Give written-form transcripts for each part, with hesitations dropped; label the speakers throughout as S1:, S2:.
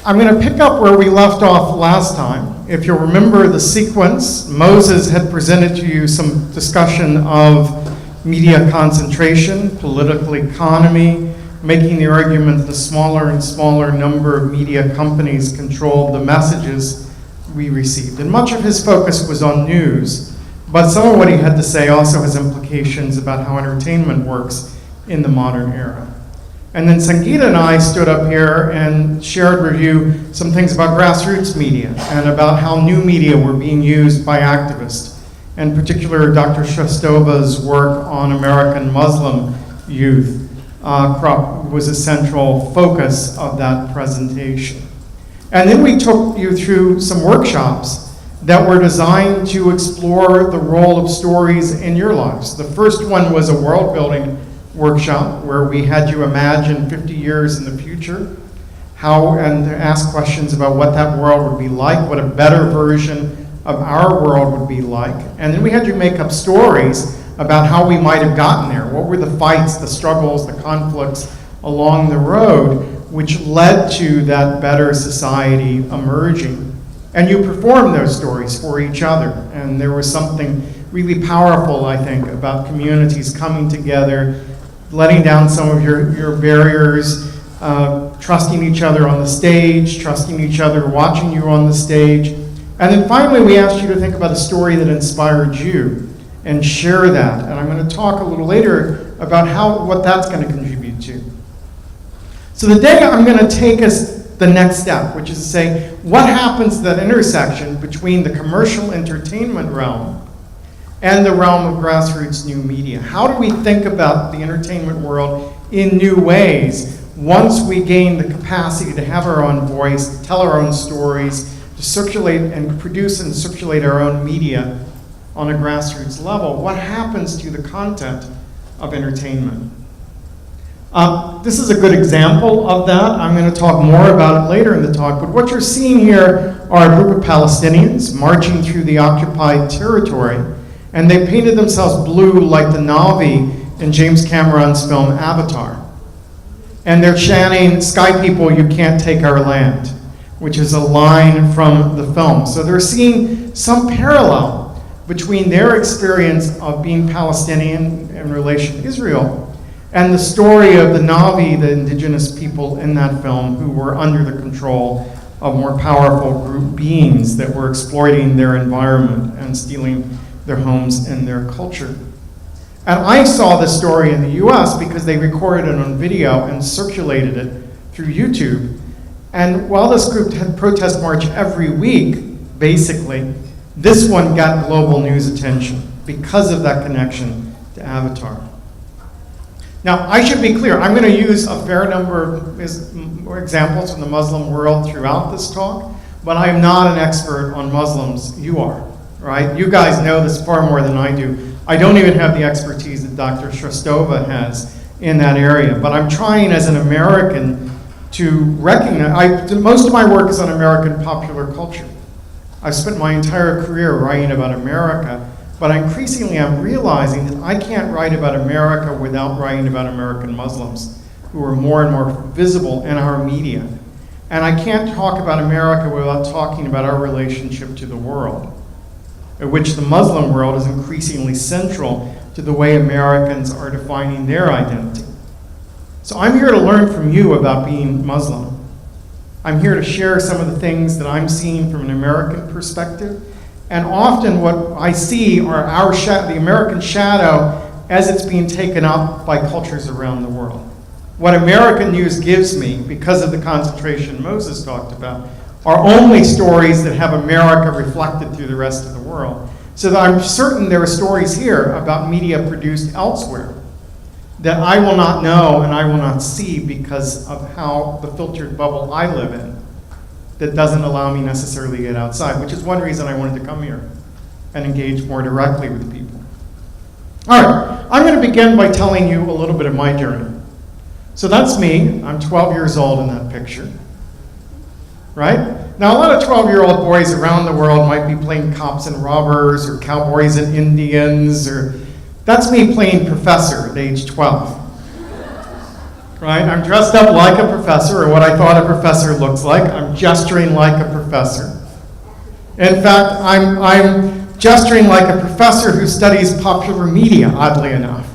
S1: I'm going to pick up where we left off last time. If you'll remember the sequence, Moses had presented to you some discussion of media concentration, political economy, making the argument that the smaller and smaller number of media companies controlled the messages we received. And much of his focus was on news, but some of what he had to say also has implications about how entertainment works in the modern era. And then Sangeeta and I stood up here and shared with you some things about grassroots media and about how new media were being used by activists. In particular, Dr. Shostova's work on American Muslim youth was a central focus of that presentation. And then we took you through some workshops that were designed to explore the role of stories in your lives. The first one was a world-building workshop where we had you imagine 50 years in the future, and ask questions about what that world would be like, what a better version of our world would be like. And then we had you make up stories about how we might have gotten there. What were the fights, the struggles, the conflicts along the road which led to that better society emerging. And you performed those stories for each other. And there was something really powerful, I think, about communities coming together, letting down some of your barriers, trusting each other on the stage, trusting each other watching you on the stage. And then finally, we asked you to think about a story that inspired you and share that. And I'm going to talk a little later about what that's going to contribute to. So today, I'm going to take us the next step, which is to say, what happens at that intersection between the commercial entertainment realm and the realm of grassroots new media? How do we think about the entertainment world in new ways once we gain the capacity to have our own voice, to tell our own stories, to circulate and produce and circulate our own media on a grassroots level? What happens to the content of entertainment? This is a good example of that. I'm going to talk more about it later in the talk, but what you're seeing here are a group of Palestinians marching through the occupied territory, and they painted themselves blue like the Na'vi in James Cameron's film Avatar. And they're chanting, "Sky people, you can't take our land," which is a line from the film. So they're seeing some parallel between their experience of being Palestinian in relation to Israel and the story of the Na'vi, the indigenous people in that film who were under the control of more powerful group beings that were exploiting their environment and stealing their homes and their culture. And I saw this story in the US because they recorded it on video and circulated it through YouTube. And while this group had protest march every week, basically, this one got global news attention because of that connection to Avatar. Now, I should be clear, I'm going to use a fair number of examples from the Muslim world throughout this talk, but I am not an expert on Muslims. You are, right? You guys know this far more than I do. I don't even have the expertise that Dr. Shostova has in that area, but I'm trying as an American to recognize, most of my work is on American popular culture. I've spent my entire career writing about America, but increasingly I'm realizing that I can't write about America without writing about American Muslims, who are more and more visible in our media. And I can't talk about America without talking about our relationship to the world, in which the Muslim world is increasingly central to the way Americans are defining their identity. So I'm here to learn from you about being Muslim. I'm here to share some of the things that I'm seeing from an American perspective. And often what I see are the American shadow as it's being taken up by cultures around the world. What American news gives me, because of the concentration Moses talked about, are only stories that have America reflected through the rest of the world. So that I'm certain there are stories here about media produced elsewhere that I will not know and I will not see because of how the filtered bubble I live in that doesn't allow me necessarily to get outside, which is one reason I wanted to come here and engage more directly with people. All right, I'm going to begin by telling you a little bit of my journey. So that's me. I'm 12 years old in that picture, right? Now, a lot of 12-year-old boys around the world might be playing cops and robbers or cowboys and Indians, or that's me playing professor at age 12. right? I'm dressed up like a professor, or what I thought a professor looks like. I'm gesturing like a professor. In fact, I'm gesturing like a professor who studies popular media, oddly enough.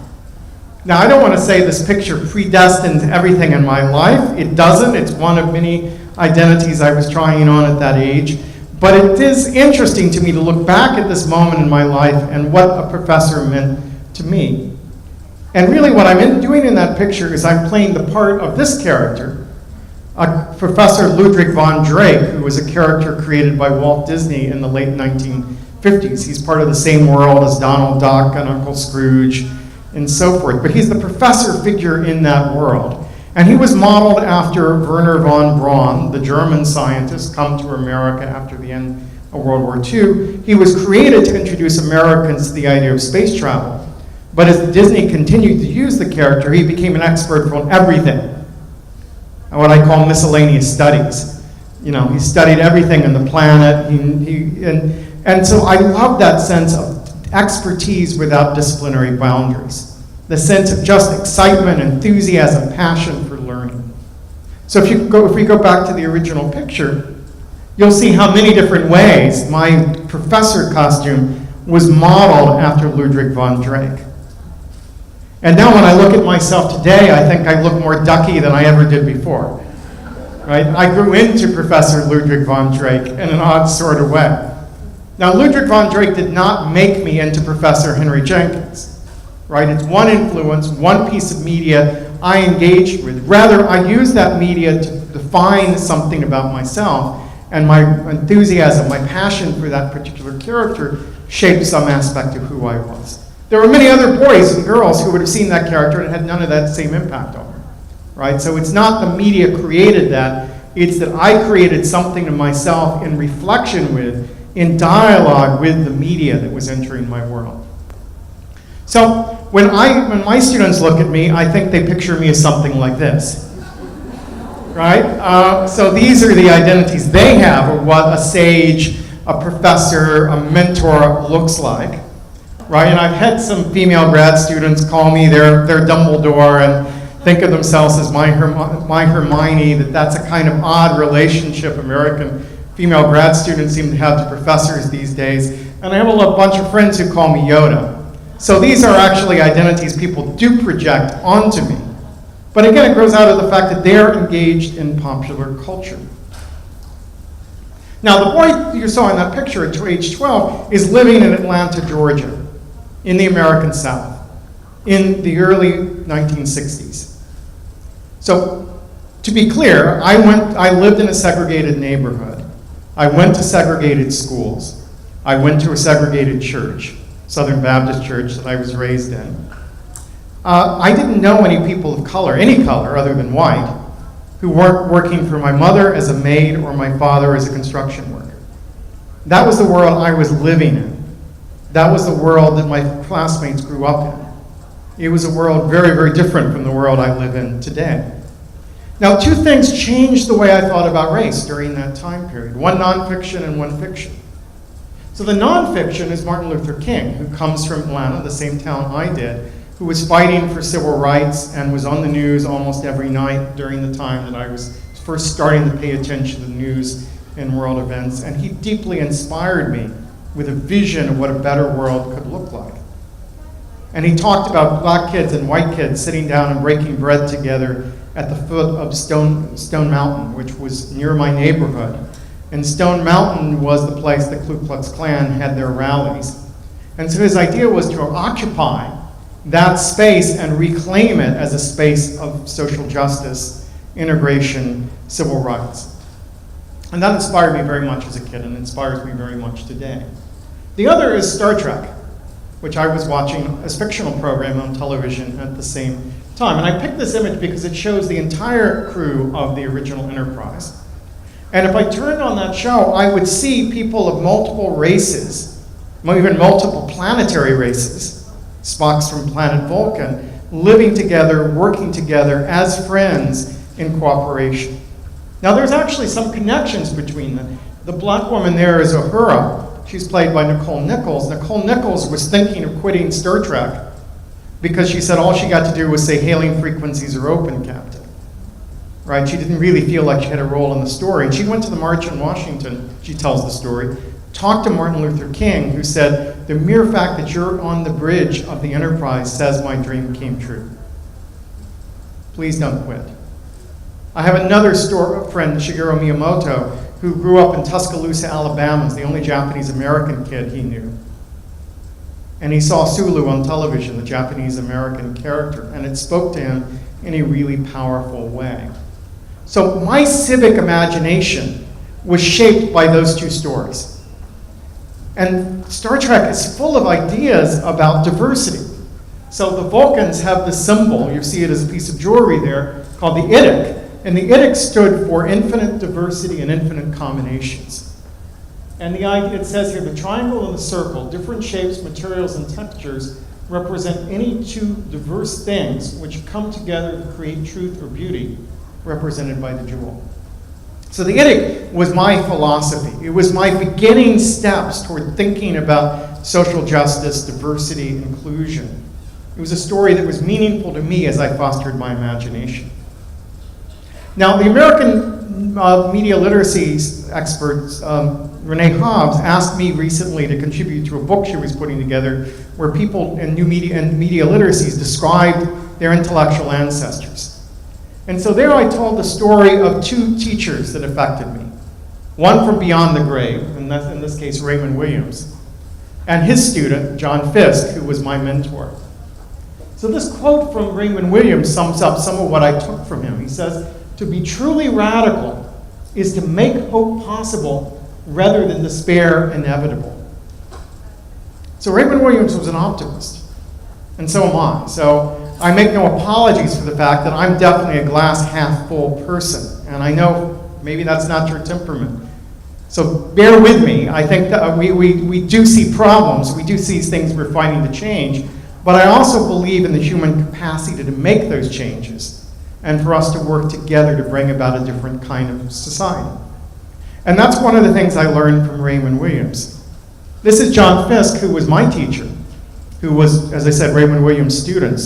S1: Now, I don't want to say this picture predestines everything in my life. It doesn't. It's one of many identities I was trying on at that age. But it is interesting to me to look back at this moment in my life and what a professor meant to me. And really what I'm doing in that picture is I'm playing the part of this character, Professor Ludwig von Drake, who was a character created by Walt Disney in the late 1950s. He's part of the same world as Donald Duck and Uncle Scrooge and so forth. But he's the professor figure in that world. And he was modeled after Werner von Braun, the German scientist, come to America after the end of World War II. He was created to introduce Americans to the idea of space travel. But as Disney continued to use the character, he became an expert on everything, and what I call miscellaneous studies. You know, he studied everything on the planet, and so I love that sense of expertise without disciplinary boundaries. The sense of just excitement, enthusiasm, passion for learning. So if we go back to the original picture, you'll see how many different ways my professor costume was modeled after Ludwig von Drake. And now when I look at myself today, I think I look more ducky than I ever did before. Right? I grew into Professor Ludwig von Drake in an odd sort of way. Now, Ludwig von Drake did not make me into Professor Henry Jenkins. Right? It's one influence, one piece of media I engaged with. Rather, I used that media to define something about myself, and my enthusiasm, my passion for that particular character shaped some aspect of who I was. There were many other boys and girls who would have seen that character and had none of that same impact on them. Right? So it's not the media created that, it's that I created something of myself in reflection with, in dialogue with the media that was entering my world. So when my students look at me, I think they picture me as something like this, right? So these are the identities they have of what a sage, a professor, a mentor looks like, right? And I've had some female grad students call me their Dumbledore and think of themselves as my Hermione, that's a kind of odd relationship American female grad students seem to have to professors these days. And I have a bunch of friends who call me Yoda. So these are actually identities people do project onto me. But again, it grows out of the fact that they're engaged in popular culture. Now, the boy you saw in that picture at age 12 is living in Atlanta, Georgia, in the American South, in the early 1960s. So, to be clear, I lived in a segregated neighborhood. I went to segregated schools. I went to a segregated church. Southern Baptist church that I was raised in. I didn't know any people of color, any color other than white, who weren't working for my mother as a maid or my father as a construction worker. That was the world I was living in. That was the world that my classmates grew up in. It was a world very, very different from the world I live in today. Now, two things changed the way I thought about race during that time period, one nonfiction and one fiction. So the nonfiction is Martin Luther King, who comes from Atlanta, the same town I did, who was fighting for civil rights and was on the news almost every night during the time that I was first starting to pay attention to the news and world events. And he deeply inspired me with a vision of what a better world could look like. And he talked about black kids and white kids sitting down and breaking bread together at the foot of Stone Mountain, which was near my neighborhood. And Stone Mountain was the place the Ku Klux Klan had their rallies. And so his idea was to occupy that space and reclaim it as a space of social justice, integration, civil rights. And that inspired me very much as a kid and inspires me very much today. The other is Star Trek, which I was watching as a fictional program on television at the same time. And I picked this image because it shows the entire crew of the original Enterprise. And if I turned on that show, I would see people of multiple races, even multiple planetary races, Spock's from planet Vulcan, living together, working together as friends in cooperation. Now there's actually some connections between them. The black woman there is Uhura. She's played by Nicole Nichols. Nicole Nichols was thinking of quitting Star Trek because she said all she got to do was say hailing frequencies are open, Captain. Right? She didn't really feel like she had a role in the story. And she went to the march in Washington, she tells the story, talked to Martin Luther King, who said, the mere fact that you're on the bridge of the Enterprise says my dream came true. Please don't quit. I have another friend, Shigeru Miyamoto, who grew up in Tuscaloosa, Alabama, as the only Japanese-American kid he knew. And he saw Sulu on television, the Japanese-American character, and it spoke to him in a really powerful way. So my civic imagination was shaped by those two stories. And Star Trek is full of ideas about diversity. So the Vulcans have this symbol, you see it as a piece of jewelry there, called the Idic. And the Idic stood for infinite diversity and infinite combinations. And the idea, it says here, the triangle and the circle, different shapes, materials, and textures represent any two diverse things which come together to create truth or beauty, represented by the jewel. So the Idic was my philosophy. It was my beginning steps toward thinking about social justice, diversity, inclusion. It was a story that was meaningful to me as I fostered my imagination. Now, the American media literacy expert, Renee Hobbs, asked me recently to contribute to a book she was putting together where people in new media and media literacies described their intellectual ancestors. And so there I told the story of two teachers that affected me. One from beyond the grave, and that's in this case Raymond Williams, and his student, John Fisk, who was my mentor. So this quote from Raymond Williams sums up some of what I took from him. He says, to be truly radical is to make hope possible rather than despair inevitable. So Raymond Williams was an optimist, and so am I. So I make no apologies for the fact that I'm definitely a glass half full person, and I know maybe that's not your temperament. So bear with me. I think that we do see problems, we do see things we're fighting to change, but I also believe in the human capacity to make those changes and for us to work together to bring about a different kind of society. And that's one of the things I learned from Raymond Williams. This is John Fisk, who was my teacher, who was, as I said, Raymond Williams' student.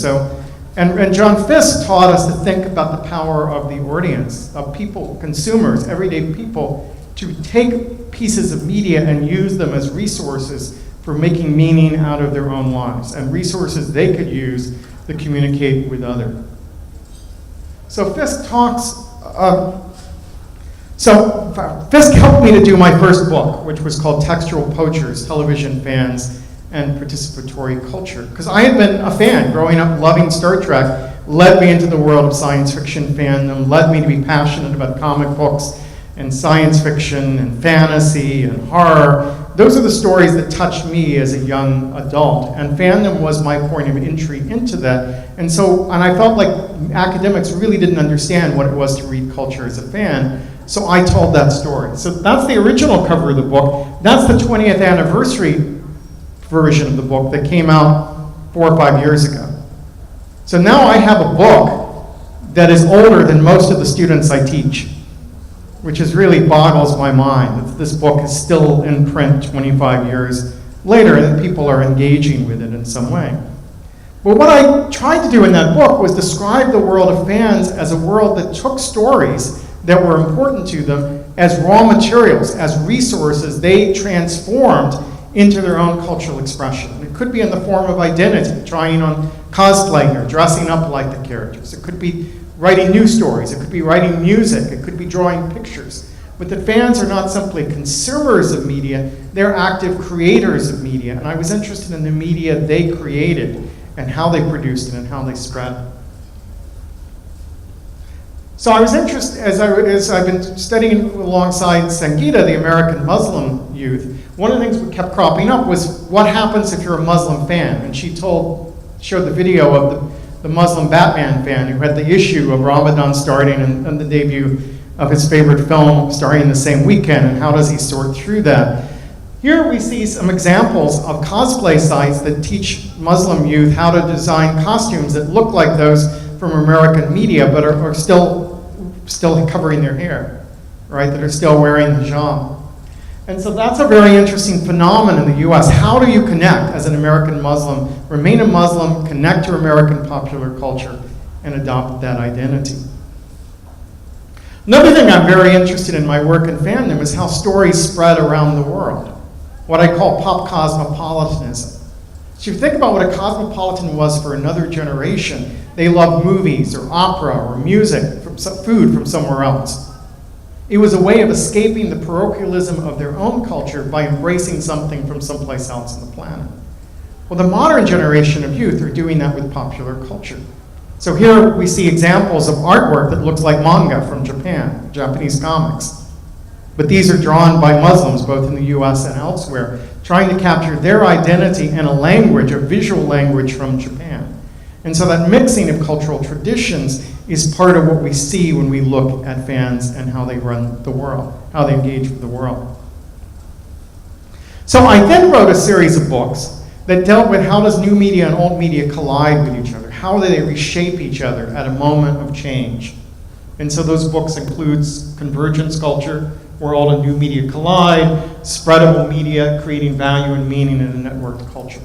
S1: And John Fisk taught us to think about the power of the audience, of people, consumers, everyday people, to take pieces of media and use them as resources for making meaning out of their own lives, and resources they could use to communicate with others. So Fisk Fisk helped me to do my first book, which was called Textual Poachers, Television Fans and Participatory Culture. Because I had been a fan, growing up loving Star Trek, led me into the world of science fiction fandom, led me to be passionate about comic books and science fiction and fantasy and horror. Those are the stories that touched me as a young adult, and fandom was my point of entry into that. And I felt like academics really didn't understand what it was to read culture as a fan, so I told that story. So that's the original cover of the book. That's the 20th anniversary version of the book that came out 4 or 5 years ago. So now I have a book that is older than most of the students I teach, which is really boggles my mind that this book is still in print 25 years later and people are engaging with it in some way. But what I tried to do in that book was describe the world of fans as a world that took stories that were important to them as raw materials, as resources they transformed into their own cultural expression. It could be in the form of identity, trying on cosplaying or dressing up like the characters. It could be writing new stories, it could be writing music, it could be drawing pictures. But the fans are not simply consumers of media, they're active creators of media. And I was interested in the media they created and how they produced it and how they spread it. So I was interested, as I've been studying alongside Sangeeta, the American Muslim youth, one of the things that kept cropping up was what happens if you're a Muslim fan? And she showed the video of the Muslim Batman fan who had the issue of Ramadan starting and the debut of his favorite film starting the same weekend, and how does he sort through that? Here we see some examples of cosplay sites that teach Muslim youth how to design costumes that look like those from American media, but are still covering their hair, right? That are still wearing hijab. And so that's a very interesting phenomenon in the US. How do you connect as an American Muslim, remain a Muslim, connect to American popular culture, and adopt that identity? Another thing I'm very interested in my work in fandom is how stories spread around the world, what I call pop cosmopolitanism. So if you think about what a cosmopolitan was for another generation, they loved movies or opera or music, food from somewhere else. It was a way of escaping the parochialism of their own culture by embracing something from someplace else on the planet. Well, the modern generation of youth are doing that with popular culture. So here we see examples of artwork that looks like manga from Japan, Japanese comics. But these are drawn by Muslims, both in the US and elsewhere, trying to capture their identity in a language, a visual language from Japan. And so that mixing of cultural traditions is part of what we see when we look at fans and how they run the world, how they engage with the world. So I then wrote a series of books that dealt with how does new media and old media collide with each other? How do they reshape each other at a moment of change? And so those books includes Convergence Culture, where old and new media collide, Spreadable Media, creating value and meaning in a networked culture.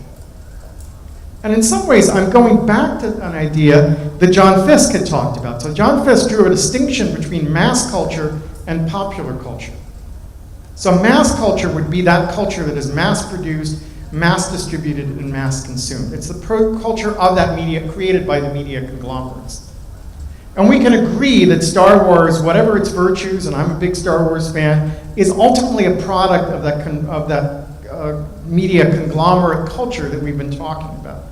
S1: And in some ways, I'm going back to an idea that John Fiske had talked about. So John Fiske drew a distinction between mass culture and popular culture. So mass culture would be that culture that is mass-produced, mass-distributed, and mass-consumed. It's the culture of that media created by the media conglomerates. And we can agree that Star Wars, whatever its virtues, and I'm a big Star Wars fan, is ultimately a product of that media conglomerate culture that we've been talking about.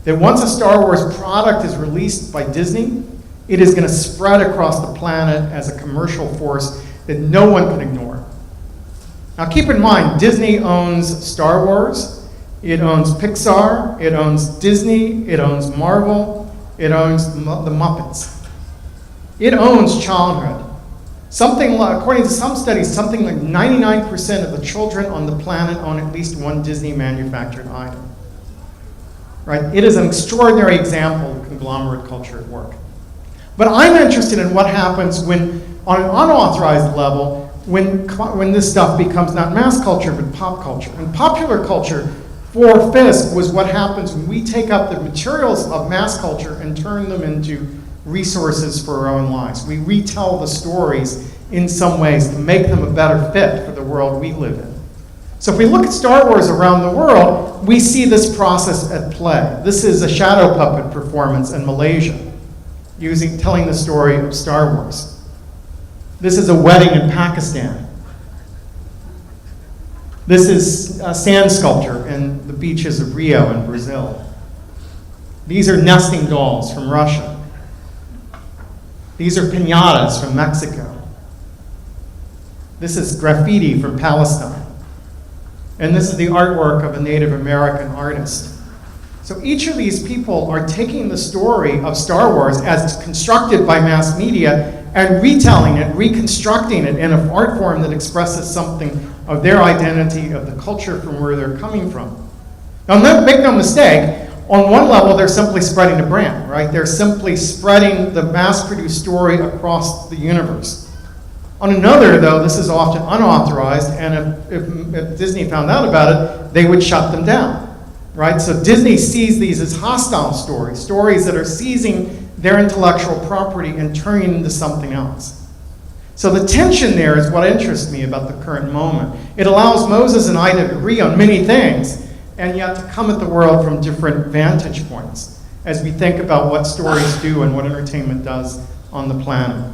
S1: That once a Star Wars product is released by Disney, it is going to spread across the planet as a commercial force that no one can ignore. Now keep in mind, Disney owns Star Wars, it owns Pixar, it owns Disney, it owns Marvel, it owns the Muppets. It owns childhood. According to some studies, something like 99% of the children on the planet own at least one Disney manufactured item. Right? It is an extraordinary example of conglomerate culture at work. But I'm interested in what happens when, on an unauthorized level, when this stuff becomes not mass culture, but pop culture. And popular culture, for Fiske, was what happens when we take up the materials of mass culture and turn them into resources for our own lives. We retell the stories in some ways to make them a better fit for the world we live in. So if we look at Star Wars around the world, we see this process at play. This is a shadow puppet performance in Malaysia, telling the story of Star Wars. This is a wedding in Pakistan. This is a sand sculpture in the beaches of Rio in Brazil. These are nesting dolls from Russia. These are piñatas from Mexico. This is graffiti from Palestine. And this is the artwork of a Native American artist. So each of these people are taking the story of Star Wars as constructed by mass media and retelling it, reconstructing it in an art form that expresses something of their identity, of the culture from where they're coming from. Now, make no mistake, on one level, they're simply spreading a brand, right? They're simply spreading the mass-produced story across the universe. On another, though, this is often unauthorized, and if Disney found out about it, they would shut them down, right? So Disney sees these as hostile stories, stories that are seizing their intellectual property and turning into something else. So the tension there is what interests me about the current moment. It allows Moses and I to agree on many things, and yet to come at the world from different vantage points as we think about what stories do and what entertainment does on the planet.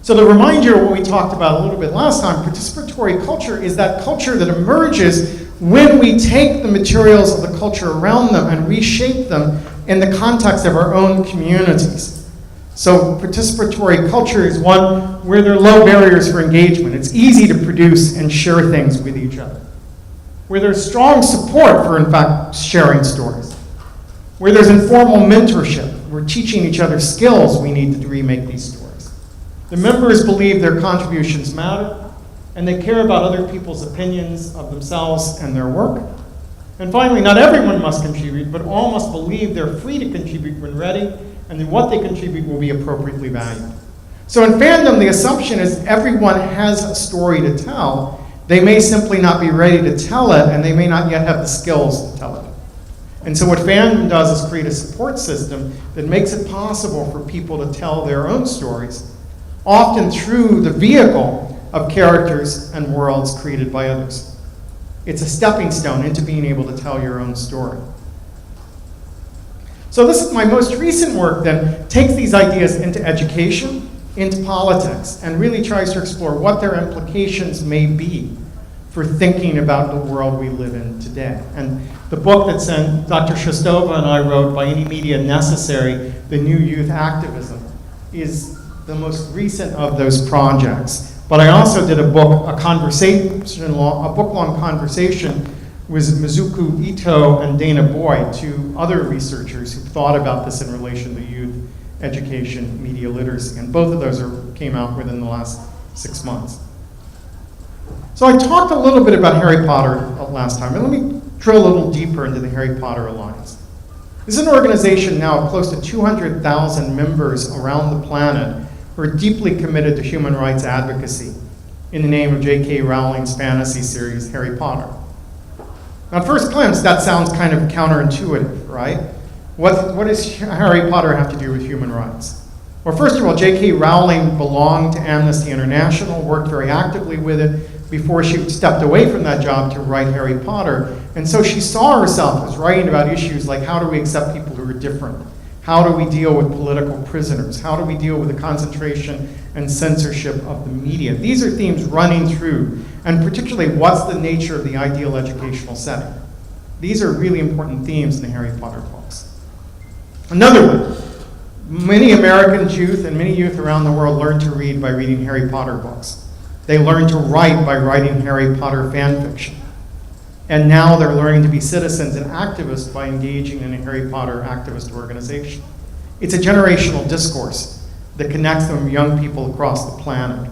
S1: So to remind you of what we talked about a little bit last time, participatory culture is that culture that emerges when we take the materials of the culture around them and reshape them in the context of our own communities. So participatory culture is one where there are low barriers for engagement. It's easy to produce and share things with each other. Where there's strong support for, in fact, sharing stories. Where there's informal mentorship. We're teaching each other skills we need to remake these stories. The members believe their contributions matter, and they care about other people's opinions of themselves and their work. And finally, not everyone must contribute, but all must believe they're free to contribute when ready, and that what they contribute will be appropriately valued. So in fandom, the assumption is everyone has a story to tell, They may simply not be ready to tell it, and they may not yet have the skills to tell it. And so what fandom does is create a support system that makes it possible for people to tell their own stories, often through the vehicle of characters and worlds created by others. It's a stepping stone into being able to tell your own story. So this is my most recent work then, takes these ideas into education, into politics, and really tries to explore what their implications may be for thinking about the world we live in today. And the book that Dr. Shostova and I wrote, By Any Media Necessary, The New Youth Activism, is the most recent of those projects. But I also did a book, a book-long conversation with Mizuku Ito and Dana Boyd, two other researchers who thought about this in relation to youth education, media literacy, and both of those came out within the last 6 months. So I talked a little bit about Harry Potter last time, and let me drill a little deeper into the Harry Potter Alliance. This is an organization now of close to 200,000 members around the planet who are deeply committed to human rights advocacy in the name of J.K. Rowling's fantasy series, Harry Potter. Now, at first glance, that sounds kind of counterintuitive, right? What does Harry Potter have to do with human rights? Well, first of all, J.K. Rowling belonged to Amnesty International, worked very actively with it before she stepped away from that job to write Harry Potter. And so she saw herself as writing about issues like, how do we accept people who are different? How do we deal with political prisoners? How do we deal with the concentration and censorship of the media? These are themes running through, and particularly, what's the nature of the ideal educational setting? These are really important themes in the Harry Potter books. Another one, many American youth and many youth around the world learn to read by reading Harry Potter books. They learn to write by writing Harry Potter fan fiction. And now they're learning to be citizens and activists by engaging in a Harry Potter activist organization. It's a generational discourse that connects them young people across the planet.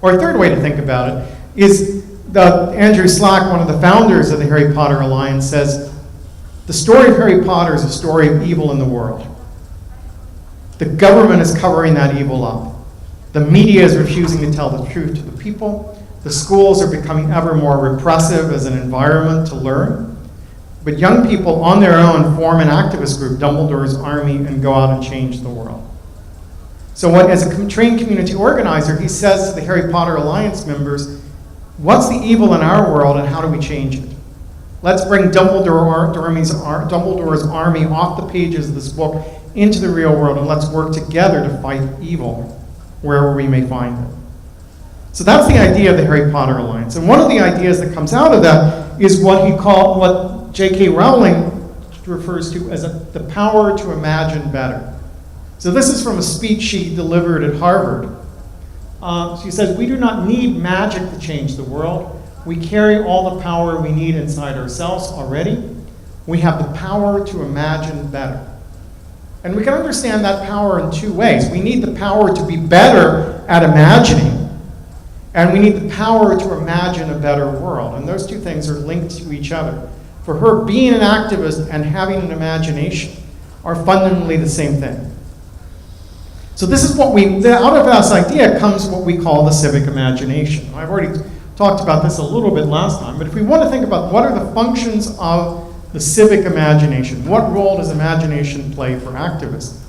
S1: Or a third way to think about it is Andrew Slack, one of the founders of the Harry Potter Alliance, says, the story of Harry Potter is a story of evil in the world. The government is covering that evil up. The media is refusing to tell the truth to the people. The schools are becoming ever more repressive as an environment to learn. But young people on their own form an activist group, Dumbledore's Army, and go out and change the world. So as a trained community organizer, he says to the Harry Potter Alliance members, what's the evil in our world and how do we change it? Let's bring Dumbledore's Army off the pages of this book into the real world, and let's work together to fight evil wherever we may find it. So that's the idea of the Harry Potter Alliance. And one of the ideas that comes out of that is what J.K. Rowling refers to as the power to imagine better. So this is from a speech she delivered at Harvard. She says, we do not need magic to change the world. We carry all the power we need inside ourselves already. We have the power to imagine better. And we can understand that power in two ways. We need the power to be better at imagining, and we need the power to imagine a better world. And those two things are linked to each other. For her, being an activist and having an imagination are fundamentally the same thing. So this is out of this idea comes what we call the civic imagination. I've already talked about this a little bit last time, but if we want to think about what are the functions of the civic imagination, what role does imagination play for activists?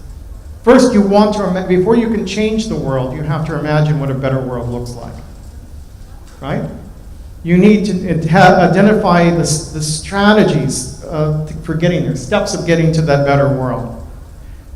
S1: First, before you can change the world, you have to imagine what a better world looks like, right? You need to identify the strategies for getting there, steps of getting to that better world.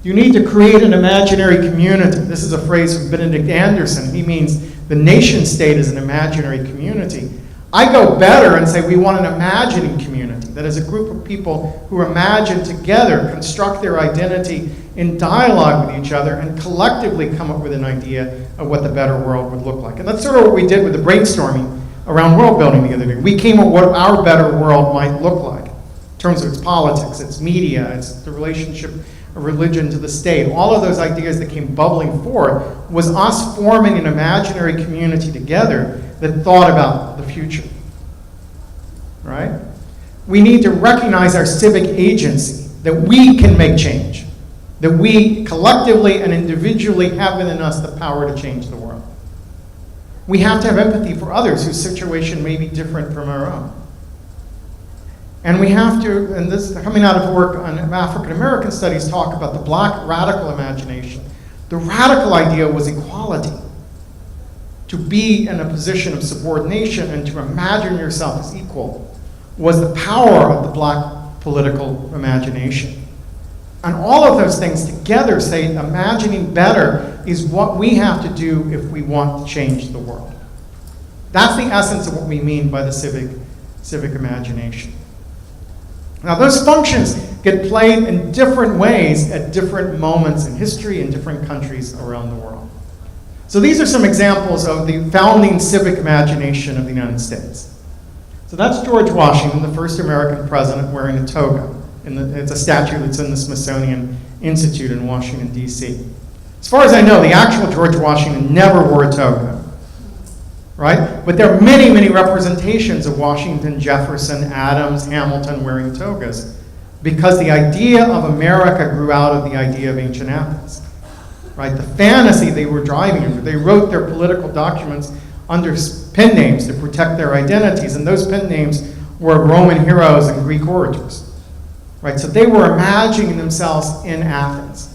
S1: You need to create an imaginary community. This is a phrase from Benedict Anderson. He means the nation state is an imaginary community. I go better and say we want an imagining community, that is a group of people who imagine together, construct their identity in dialogue with each other, and collectively come up with an idea of what the better world would look like. And that's sort of what we did with the brainstorming around world building the other day. We came up with what our better world might look like in terms of its politics, its media, its the relationship of religion to the state. All of those ideas that came bubbling forth was us forming an imaginary community together that thought about the future, right? We need to recognize our civic agency, that we can make change, that we collectively and individually have within us the power to change the world. We have to have empathy for others whose situation may be different from our own. And we have to, and this coming out of work on African American studies, talk about the black radical imagination. The radical idea was equality. To be in a position of subordination and to imagine yourself as equal was the power of the black political imagination. And all of those things together say imagining better is what we have to do if we want to change the world. That's the essence of what we mean by the civic imagination. Now, those functions get played in different ways at different moments in history in different countries around the world. So these are some examples of the founding civic imagination of the United States. So that's George Washington, the first American president, wearing a toga. It's a statue that's in the Smithsonian Institute in Washington, D.C. As far as I know, the actual George Washington never wore a toga, right? But there are many, many representations of Washington, Jefferson, Adams, Hamilton wearing togas because the idea of America grew out of the idea of ancient Athens, right? The fantasy they were driving under. They wrote their political documents under pen names to protect their identities, and those pen names were Roman heroes and Greek orators. Right, so they were imagining themselves in Athens.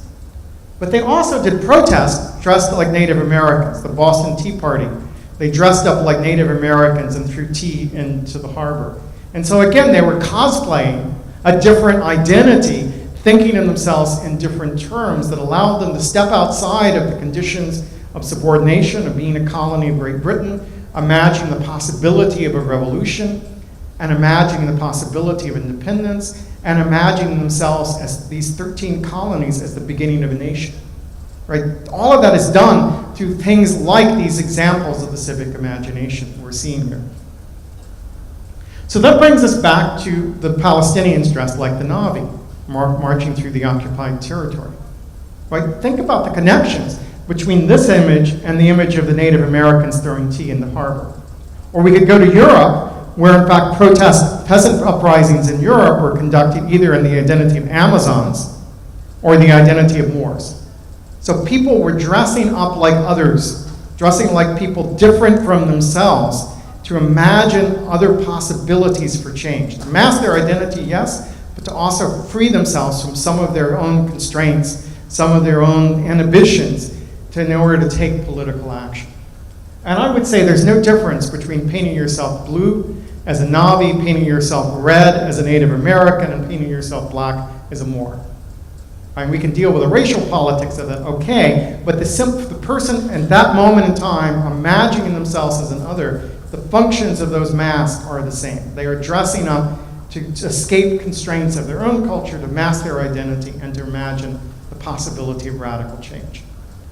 S1: But they also did protests dressed like Native Americans, the Boston Tea Party. They dressed up like Native Americans and threw tea into the harbor. And so again, they were cosplaying a different identity, thinking of themselves in different terms that allowed them to step outside of the conditions of subordination, of being a colony of Great Britain, imagine the possibility of a revolution, and imagining the possibility of independence, and imagining themselves as these 13 colonies as the beginning of a nation. Right? All of that is done through things like these examples of the civic imagination we're seeing here. So that brings us back to the Palestinians dressed like the Na'vi, marching through the occupied territory. Right? Think about the connections between this image and the image of the Native Americans throwing tea in the harbor. Or we could go to Europe, where in fact peasant uprisings in Europe were conducted either in the identity of Amazons or the identity of Moors. So people were dressing up like others, dressing like people different from themselves to imagine other possibilities for change. To mask their identity, yes, but to also free themselves from some of their own constraints, some of their own inhibitions in order to take political action. And I would say there's no difference between painting yourself blue as a Na'vi, painting yourself red as a Native American, and painting yourself black as a Moor. And we can deal with the racial politics of that, okay, but the person at that moment in time imagining themselves as an other, the functions of those masks are the same. They are dressing up to escape constraints of their own culture, to mask their identity, and to imagine the possibility of radical change.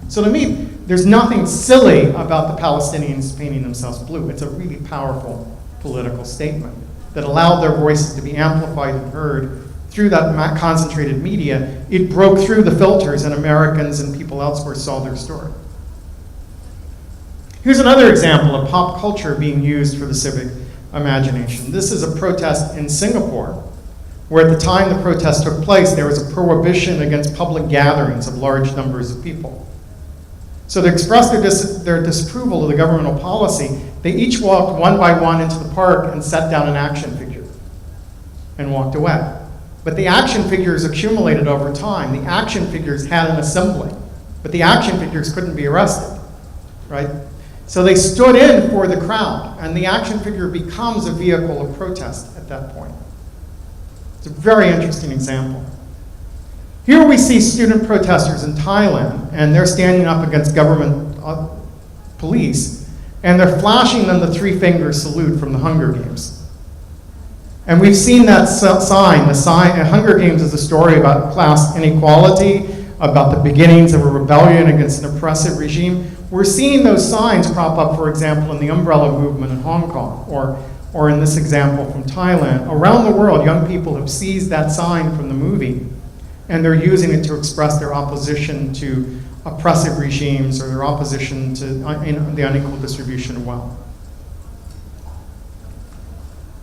S1: So to me, there's nothing silly about the Palestinians painting themselves blue. It's a really powerful political statement that allowed their voices to be amplified and heard through that concentrated media. It broke through the filters, and Americans and people elsewhere saw their story. Here's another example of pop culture being used for the civic imagination. This is a protest in Singapore, where at the time the protest took place, there was a prohibition against public gatherings of large numbers of people. So to express their disapproval of the governmental policy, they each walked one by one into the park and set down an action figure and walked away. But the action figures accumulated over time. The action figures had an assembly, but the action figures couldn't be arrested, right? So they stood in for the crowd, and the action figure becomes a vehicle of protest at that point. It's a very interesting example. Here we see student protesters in Thailand, and they're standing up against government police, and they're flashing them the three-finger salute from the Hunger Games. And we've seen that sign. The sign, Hunger Games is a story about class inequality, about the beginnings of a rebellion against an oppressive regime. We're seeing those signs crop up, for example, in the Umbrella Movement in Hong Kong, or in this example from Thailand. Around the world, young people have seized that sign from the movie, and they're using it to express their opposition to oppressive regimes or their opposition to the unequal distribution of wealth.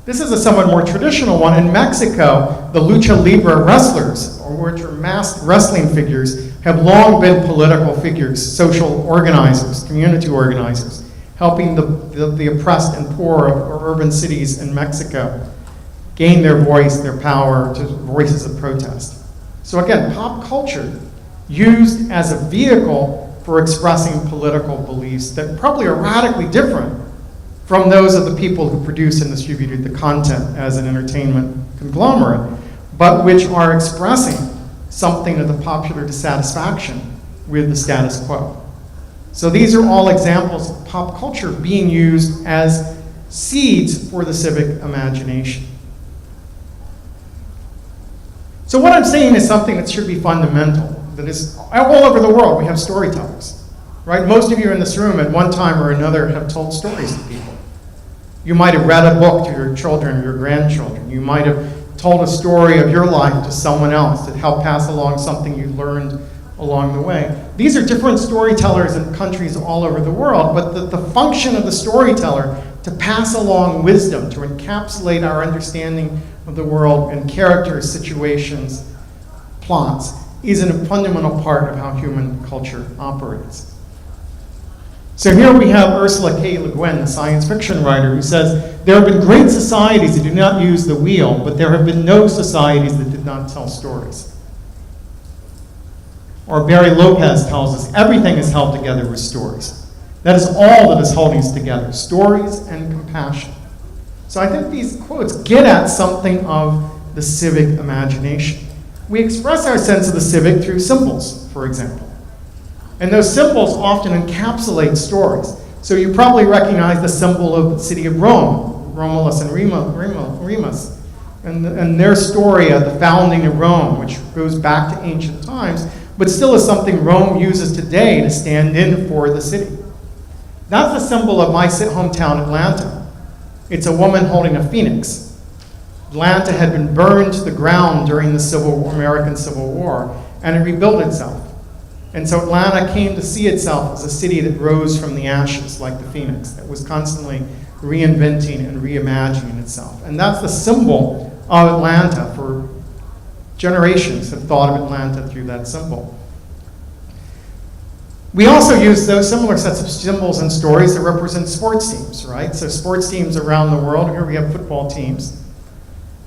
S1: This is a somewhat more traditional one. In Mexico, the lucha libre wrestlers, or which are masked wrestling figures, have long been political figures, social organizers, community organizers. helping the oppressed and poor of urban cities in Mexico gain their voice, their power, to voices of protest. So again, pop culture used as a vehicle for expressing political beliefs that probably are radically different from those of the people who produce and distributed the content as an entertainment conglomerate, but which are expressing something of the popular dissatisfaction with the status quo. So these are all examples of pop culture being used as seeds for the civic imagination. So what I'm saying is something that should be fundamental, that is all over the world. We have storytellers, right? Most of you in this room at one time or another have told stories to people. You might have read a book to your children, your grandchildren. You might have told a story of your life to someone else that helped pass along something you learned along the way. These are different storytellers in countries all over the world, but the function of the storyteller to pass along wisdom, to encapsulate our understanding of the world in characters, situations, plots, is a fundamental part of how human culture operates. So here we have Ursula K. Le Guin, the science fiction writer, who says, there have been great societies that do not use the wheel, but there have been no societies that did not tell stories. Or Barry Lopez tells us, everything is held together with stories. That is all that is holding us together, stories and compassion. So I think these quotes get at something of the civic imagination. We express our sense of the civic through symbols, for example. And those symbols often encapsulate stories. So you probably recognize the symbol of the city of Rome, Romulus and Remus, and their story of the founding of Rome, which goes back to ancient times, but still is something Rome uses today to stand in for the city. That's the symbol of my hometown, Atlanta. It's a woman holding a phoenix. Atlanta had been burned to the ground during the American Civil War, and it rebuilt itself. And so Atlanta came to see itself as a city that rose from the ashes like the phoenix, that was constantly reinventing and reimagining itself. And that's the symbol of Atlanta. For generations have thought of Atlanta through that symbol. We also use those similar sets of symbols and stories that represent sports teams, right? So sports teams around the world, here we have football teams,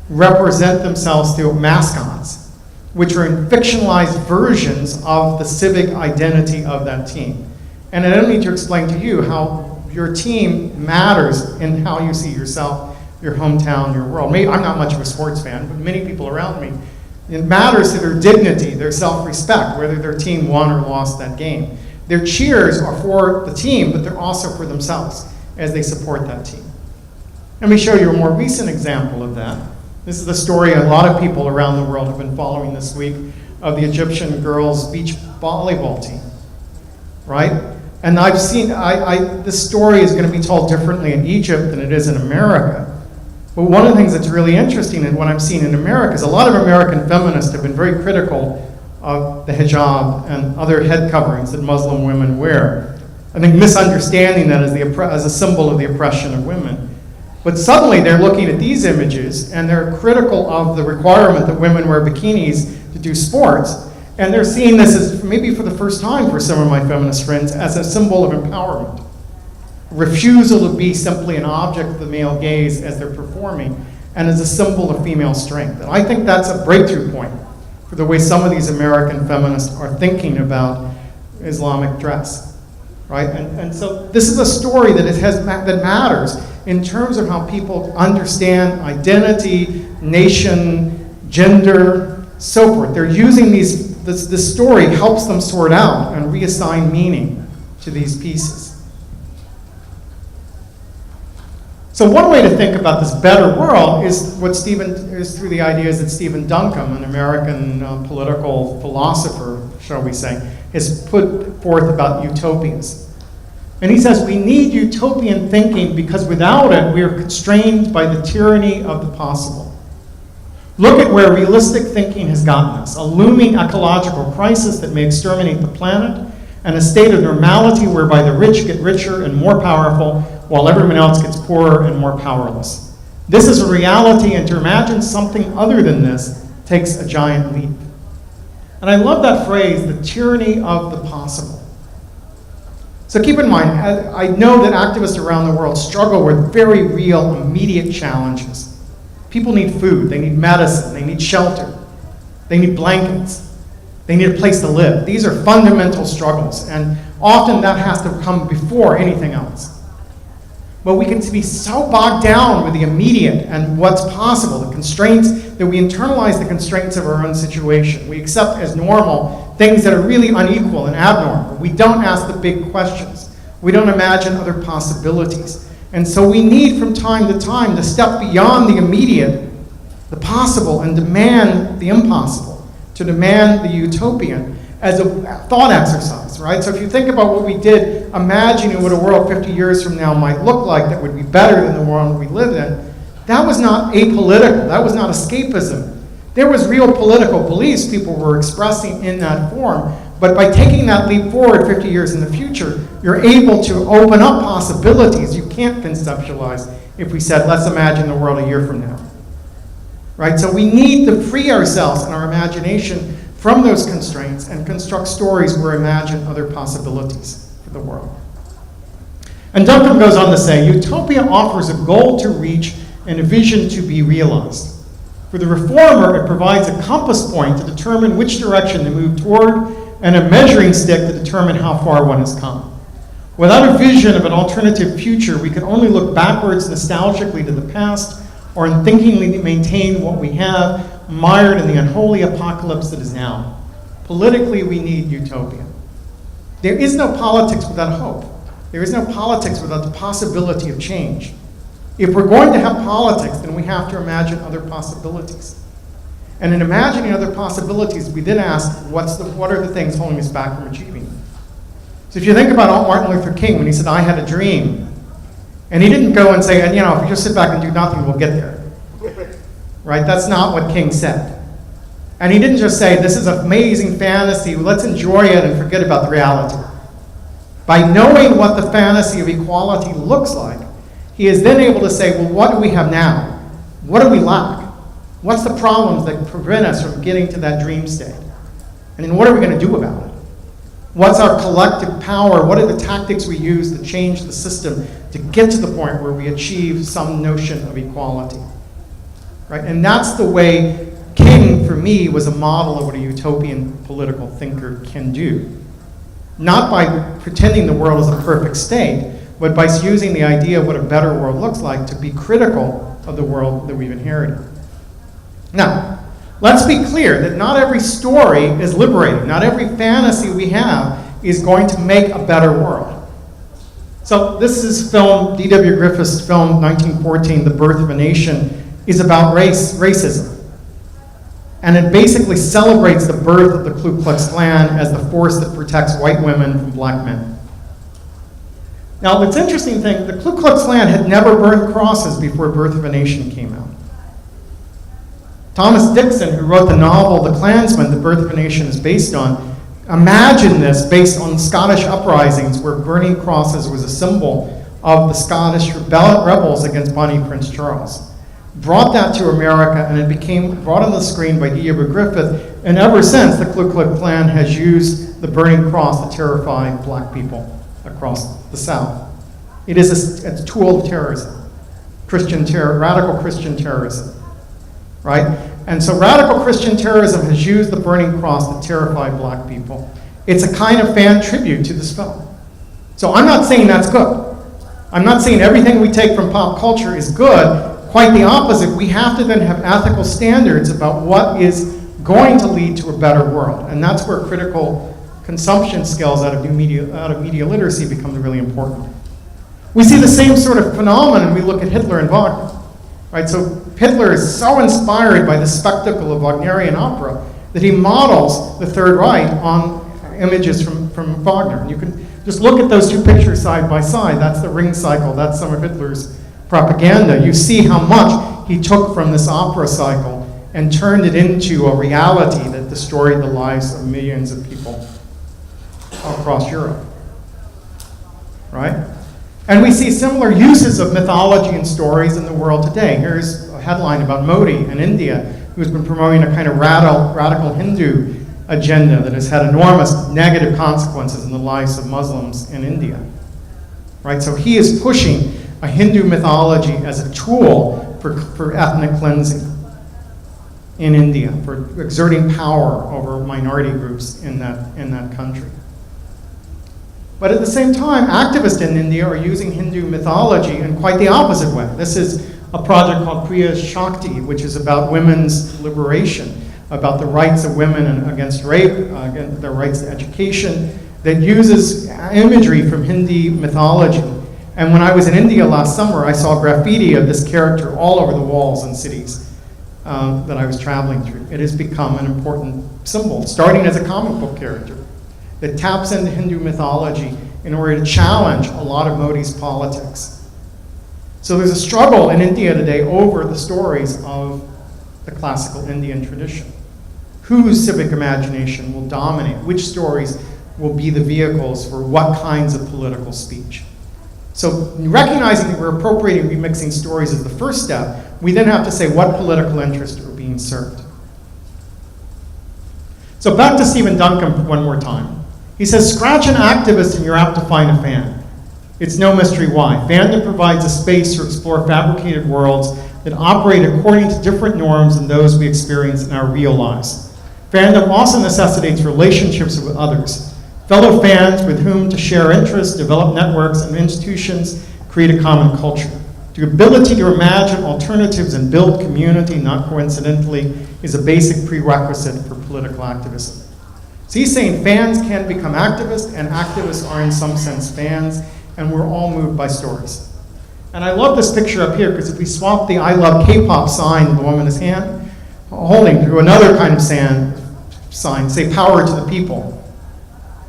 S1: represent themselves through mascots, which are in fictionalized versions of the civic identity of that team. And I don't need to explain to you how your team matters in how you see yourself, your hometown, your world. Maybe I'm not much of a sports fan, but many people around me, it matters to their dignity, their self-respect, whether their team won or lost that game. Their cheers are for the team, but they're also for themselves as they support that team. Let me show you a more recent example of that. This is the story a lot of people around the world have been following this week of the Egyptian girls' beach volleyball team, right? And I've seen, this story is going to be told differently in Egypt than it is in America. But one of the things that's really interesting in what I'm seeing in America is a lot of American feminists have been very critical of the hijab and other head coverings that Muslim women wear. I think misunderstanding that as a symbol of the oppression of women. But suddenly they're looking at these images and they're critical of the requirement that women wear bikinis to do sports. And they're seeing this as, maybe for the first time for some of my feminist friends, as a symbol of empowerment. Refusal to be simply an object of the male gaze as they're performing, and as a symbol of female strength. And I think that's a breakthrough point for the way some of these American feminists are thinking about Islamic dress, right? And so this is a story that that matters in terms of how people understand identity, nation, gender, so forth. They're using this story helps them sort out and reassign meaning to these pieces. So one way to think about this better world is through the ideas that Stephen Duncombe, an American political philosopher, shall we say, has put forth about utopias. And he says we need utopian thinking because without it, we are constrained by the tyranny of the possible. Look at where realistic thinking has gotten us: a looming ecological crisis that may exterminate the planet, and a state of normality whereby the rich get richer and more powerful, while everyone else gets poorer and more powerless. This is a reality, and to imagine something other than this takes a giant leap. And I love that phrase, the tyranny of the possible. So keep in mind, I know that activists around the world struggle with very real, immediate challenges. People need food, they need medicine, they need shelter, they need blankets, they need a place to live. These are fundamental struggles, and often that has to come before anything else. But we can be so bogged down with the immediate and what's possible, the constraints, that we internalize the constraints of our own situation. We accept as normal things that are really unequal and abnormal. We don't ask the big questions. We don't imagine other possibilities. And so we need from time to time to step beyond the immediate, the possible, and demand the impossible, to demand the utopian as a thought exercise, right? So if you think about what we did, imagining what a world 50 years from now might look like that would be better than the world we live in, that was not apolitical, that was not escapism. There was real political beliefs people were expressing in that form, but by taking that leap forward 50 years in the future, you're able to open up possibilities you can't conceptualize if we said, let's imagine the world a year from now, right? So we need to free ourselves in our imagination from those constraints and construct stories where imagine other possibilities for the world. And Duncan goes on to say, utopia offers a goal to reach and a vision to be realized. For the reformer, it provides a compass point to determine which direction to move toward and a measuring stick to determine how far one has come. Without a vision of an alternative future, we can only look backwards nostalgically to the past or unthinkingly maintain what we have, mired in the unholy apocalypse that is now. Politically, we need utopia. There is no politics without hope. There is no politics without the possibility of change. If we're going to have politics, then we have to imagine other possibilities. And in imagining other possibilities, we then ask, what are the things holding us back from achieving them? So if you think about Martin Luther King, when he said, I had a dream, and he didn't go and say, and if you just sit back and do nothing, we'll get there. Right? That's not what King said. And he didn't just say, this is an amazing fantasy, let's enjoy it and forget about the reality. By knowing what the fantasy of equality looks like, he is then able to say, well, what do we have now? What do we lack? What's the problems that prevent us from getting to that dream state? And then what are we going to do about it? What's our collective power? What are the tactics we use to change the system to get to the point where we achieve some notion of equality? Right? And that's the way King, for me, was a model of what a utopian political thinker can do. Not by pretending the world is a perfect state, but by using the idea of what a better world looks like to be critical of the world that we've inherited. Now, let's be clear that not every story is liberating. Not every fantasy we have is going to make a better world. So this is film, D.W. Griffith's film, 1914, The Birth of a Nation, is about racism. And it basically celebrates the birth of the Ku Klux Klan as the force that protects white women from black men. Now, what's interesting thing, the Ku Klux Klan had never burned crosses before Birth of a Nation came out. Thomas Dixon, who wrote the novel The Klansman, The Birth of a Nation is based on, imagined this based on Scottish uprisings where burning crosses was a symbol of the Scottish rebels against Bonnie Prince Charles. Brought that to America, and it became brought on the screen by D.W. Griffith, and ever since, the Ku Klux Klan has used the burning cross to terrify black people across the South. It is a tool of terrorism, radical Christian terrorism, right? And so radical Christian terrorism has used the burning cross to terrify black people. It's a kind of fan tribute to this film. So I'm not saying that's good. I'm not saying everything we take from pop culture is good. Quite the opposite. We have to then have ethical standards about what is going to lead to a better world. And that's where critical consumption skills out of media literacy becomes really important. We see the same sort of phenomenon when we look at Hitler and Wagner. Right? So Hitler is so inspired by the spectacle of Wagnerian opera that he models the Third Reich on images from Wagner. And you can just look at those two pictures side by side. That's the Ring Cycle. That's some of Hitler's propaganda. You see how much he took from this opera cycle and turned it into a reality that destroyed the lives of millions of people across Europe. Right? And we see similar uses of mythology and stories in the world today. Here's a headline about Modi in India, who's been promoting a kind of radical Hindu agenda that has had enormous negative consequences in the lives of Muslims in India. Right? So he is pushing a Hindu mythology as a tool for ethnic cleansing in India, for exerting power over minority groups in that country. But at the same time, activists in India are using Hindu mythology in quite the opposite way. This is a project called Priya Shakti, which is about women's liberation, about the rights of women and against rape, against their rights to education, that uses imagery from Hindi mythology. And when I was in India last summer, I saw graffiti of this character all over the walls in cities that I was traveling through. It has become an important symbol, starting as a comic book character that taps into Hindu mythology in order to challenge a lot of Modi's politics. So there's a struggle in India today over the stories of the classical Indian tradition. Whose civic imagination will dominate? Which stories will be the vehicles for what kinds of political speech? So recognizing that we're appropriating remixing stories is the first step, we then have to say what political interests are being served. So back to Stephen Duncan one more time. He says, scratch an activist and you're apt to find a fan. It's no mystery why. Fandom provides a space to explore fabricated worlds that operate according to different norms than those we experience in our real lives. Fandom also necessitates relationships with others, fellow fans with whom to share interests, develop networks and institutions, create a common culture. The ability to imagine alternatives and build community, not coincidentally, is a basic prerequisite for political activism. So he's saying fans can become activists, and activists are in some sense fans, and we're all moved by stories. And I love this picture up here, because if we swap the I love K-pop sign the woman is holding to another kind of sign, say power to the people,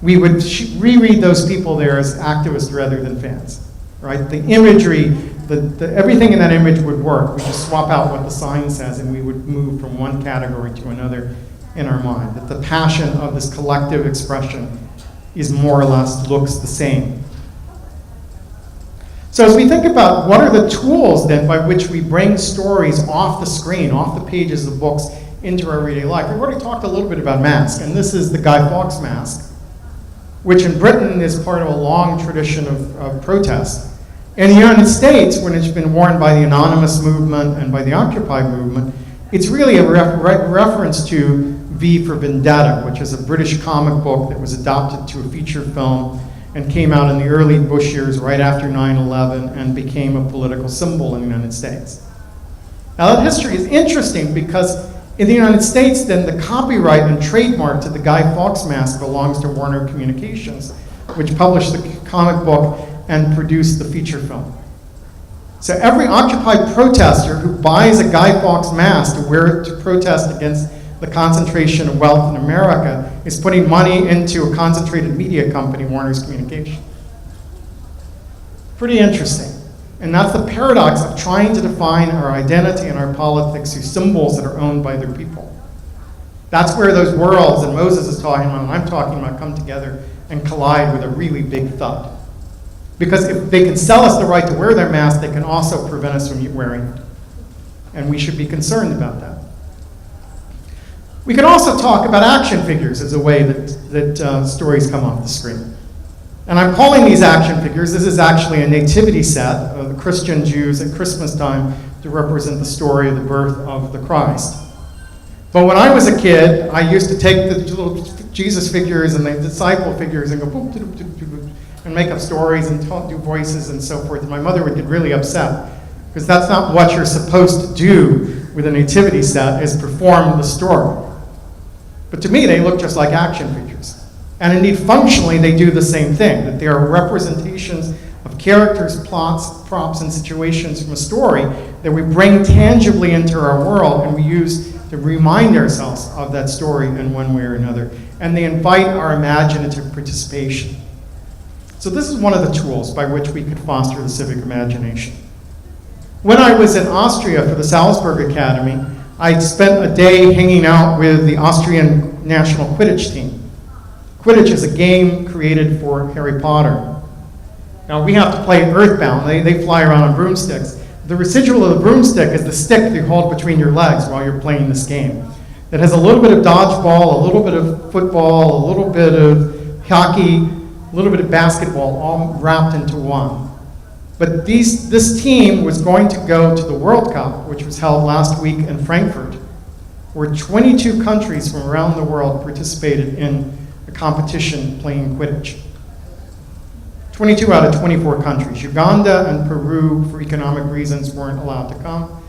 S1: we would reread those people there as activists rather than fans, right? The imagery, everything in that image would work. We just swap out what the sign says, and we would move from one category to another in our mind. That the passion of this collective expression is more or less looks the same. So as we think about what are the tools then by which we bring stories off the screen, off the pages of books, into our everyday life, we've already talked a little bit about masks, and this is the Guy Fawkes mask, which in Britain is part of a long tradition of protest. In the United States, when it's been worn by the Anonymous movement and by the Occupy movement, it's really a reference to V for Vendetta, which is a British comic book that was adapted to a feature film and came out in the early Bush years right after 9/11 and became a political symbol in the United States. Now that history is interesting because in the United States then the copyright and trademark to the Guy Fawkes mask belongs to Warner Communications, which published the comic book and produced the feature film. So every Occupy protester who buys a Guy Fawkes mask to wear it to protest against the concentration of wealth in America is putting money into a concentrated media company, Warner's Communication. Pretty interesting. And that's the paradox of trying to define our identity and our politics through symbols that are owned by other people. That's where those worlds that Moses is talking about and I'm talking about come together and collide with a really big thud. Because if they can sell us the right to wear their mask, they can also prevent us from wearing it. And we should be concerned about that. We can also talk about action figures as a way that stories come off the screen. And I'm calling these action figures, this is actually a nativity set of the Christian Jews at Christmas time to represent the story of the birth of the Christ. But when I was a kid, I used to take the little Jesus figures and the disciple figures and go boop, doop, doop, doop, doop, and make up stories and do voices and so forth. And my mother would get really upset because that's not what you're supposed to do with a nativity set, is perform the story. But to me, they look just like action figures. And indeed, functionally, they do the same thing, that they are representations of characters, plots, props, and situations from a story that we bring tangibly into our world and we use to remind ourselves of that story in one way or another. And they invite our imaginative participation. So this is one of the tools by which we could foster the civic imagination. When I was in Austria for the Salzburg Academy, I spent a day hanging out with the Austrian national Quidditch team. Quidditch is a game created for Harry Potter. Now we have to play Earthbound. They fly around on broomsticks. The residual of the broomstick is the stick you hold between your legs while you're playing this game. that has a little bit of dodgeball, a little bit of football, a little bit of hockey, a little bit of basketball, all wrapped into one. But this team was going to go to the World Cup, which was held last week in Frankfurt, where 22 countries from around the world participated in a competition playing Quidditch. 22 out of 24 countries. Uganda and Peru, for economic reasons, weren't allowed to come.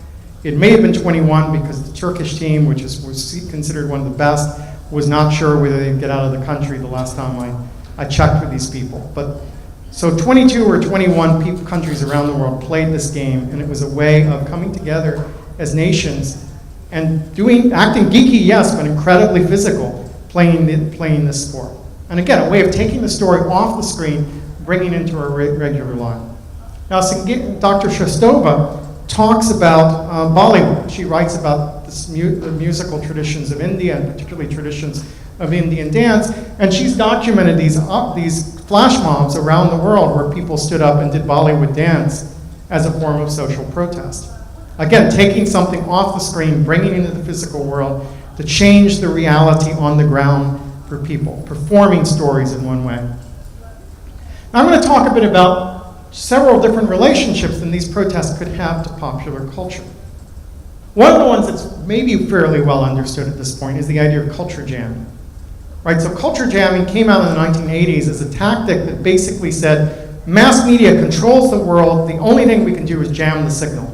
S1: It may have been 21 because the Turkish team, which was considered one of the best, was not sure whether they'd get out of the country the last time I checked with these people. But so 22 or 21 countries around the world played this game, and it was a way of coming together as nations and acting geeky, yes, but incredibly physical, playing this sport. And again, a way of taking the story off the screen, bringing it into our regular life. Now, Dr. Shastova talks about Bollywood. She writes about the musical traditions of India, and particularly traditions of Indian dance, and she's documented these flash mobs around the world where people stood up and did Bollywood dance as a form of social protest. Again, taking something off the screen, bringing it into the physical world to change the reality on the ground for people, performing stories in one way. Now, I'm going to talk a bit about several different relationships that these protests could have to popular culture. One of the ones that's maybe fairly well understood at this point is the idea of culture jamming. Right, so culture jamming came out in the 1980s as a tactic that basically said, mass media controls the world, the only thing we can do is jam the signal.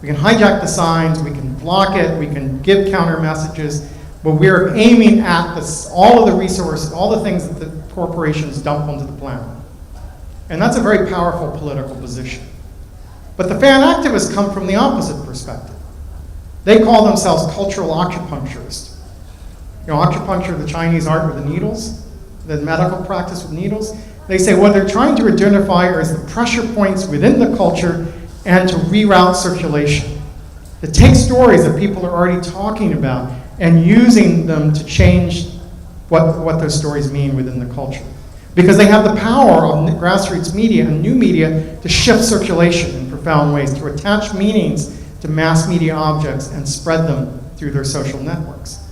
S1: We can hijack the signs, we can block it, we can give counter messages, but we're aiming at all of the resources, all the things that the corporations dump onto the planet. And that's a very powerful political position. But the fan activists come from the opposite perspective. They call themselves cultural acupuncturists. You know, acupuncture, the Chinese art with the needles, the medical practice with needles. They say what they're trying to identify is the pressure points within the culture and to reroute circulation. To take stories that people are already talking about and using them to change what those stories mean within the culture. Because they have the power of grassroots media and new media to shift circulation in profound ways, to attach meanings to mass media objects and spread them through their social networks.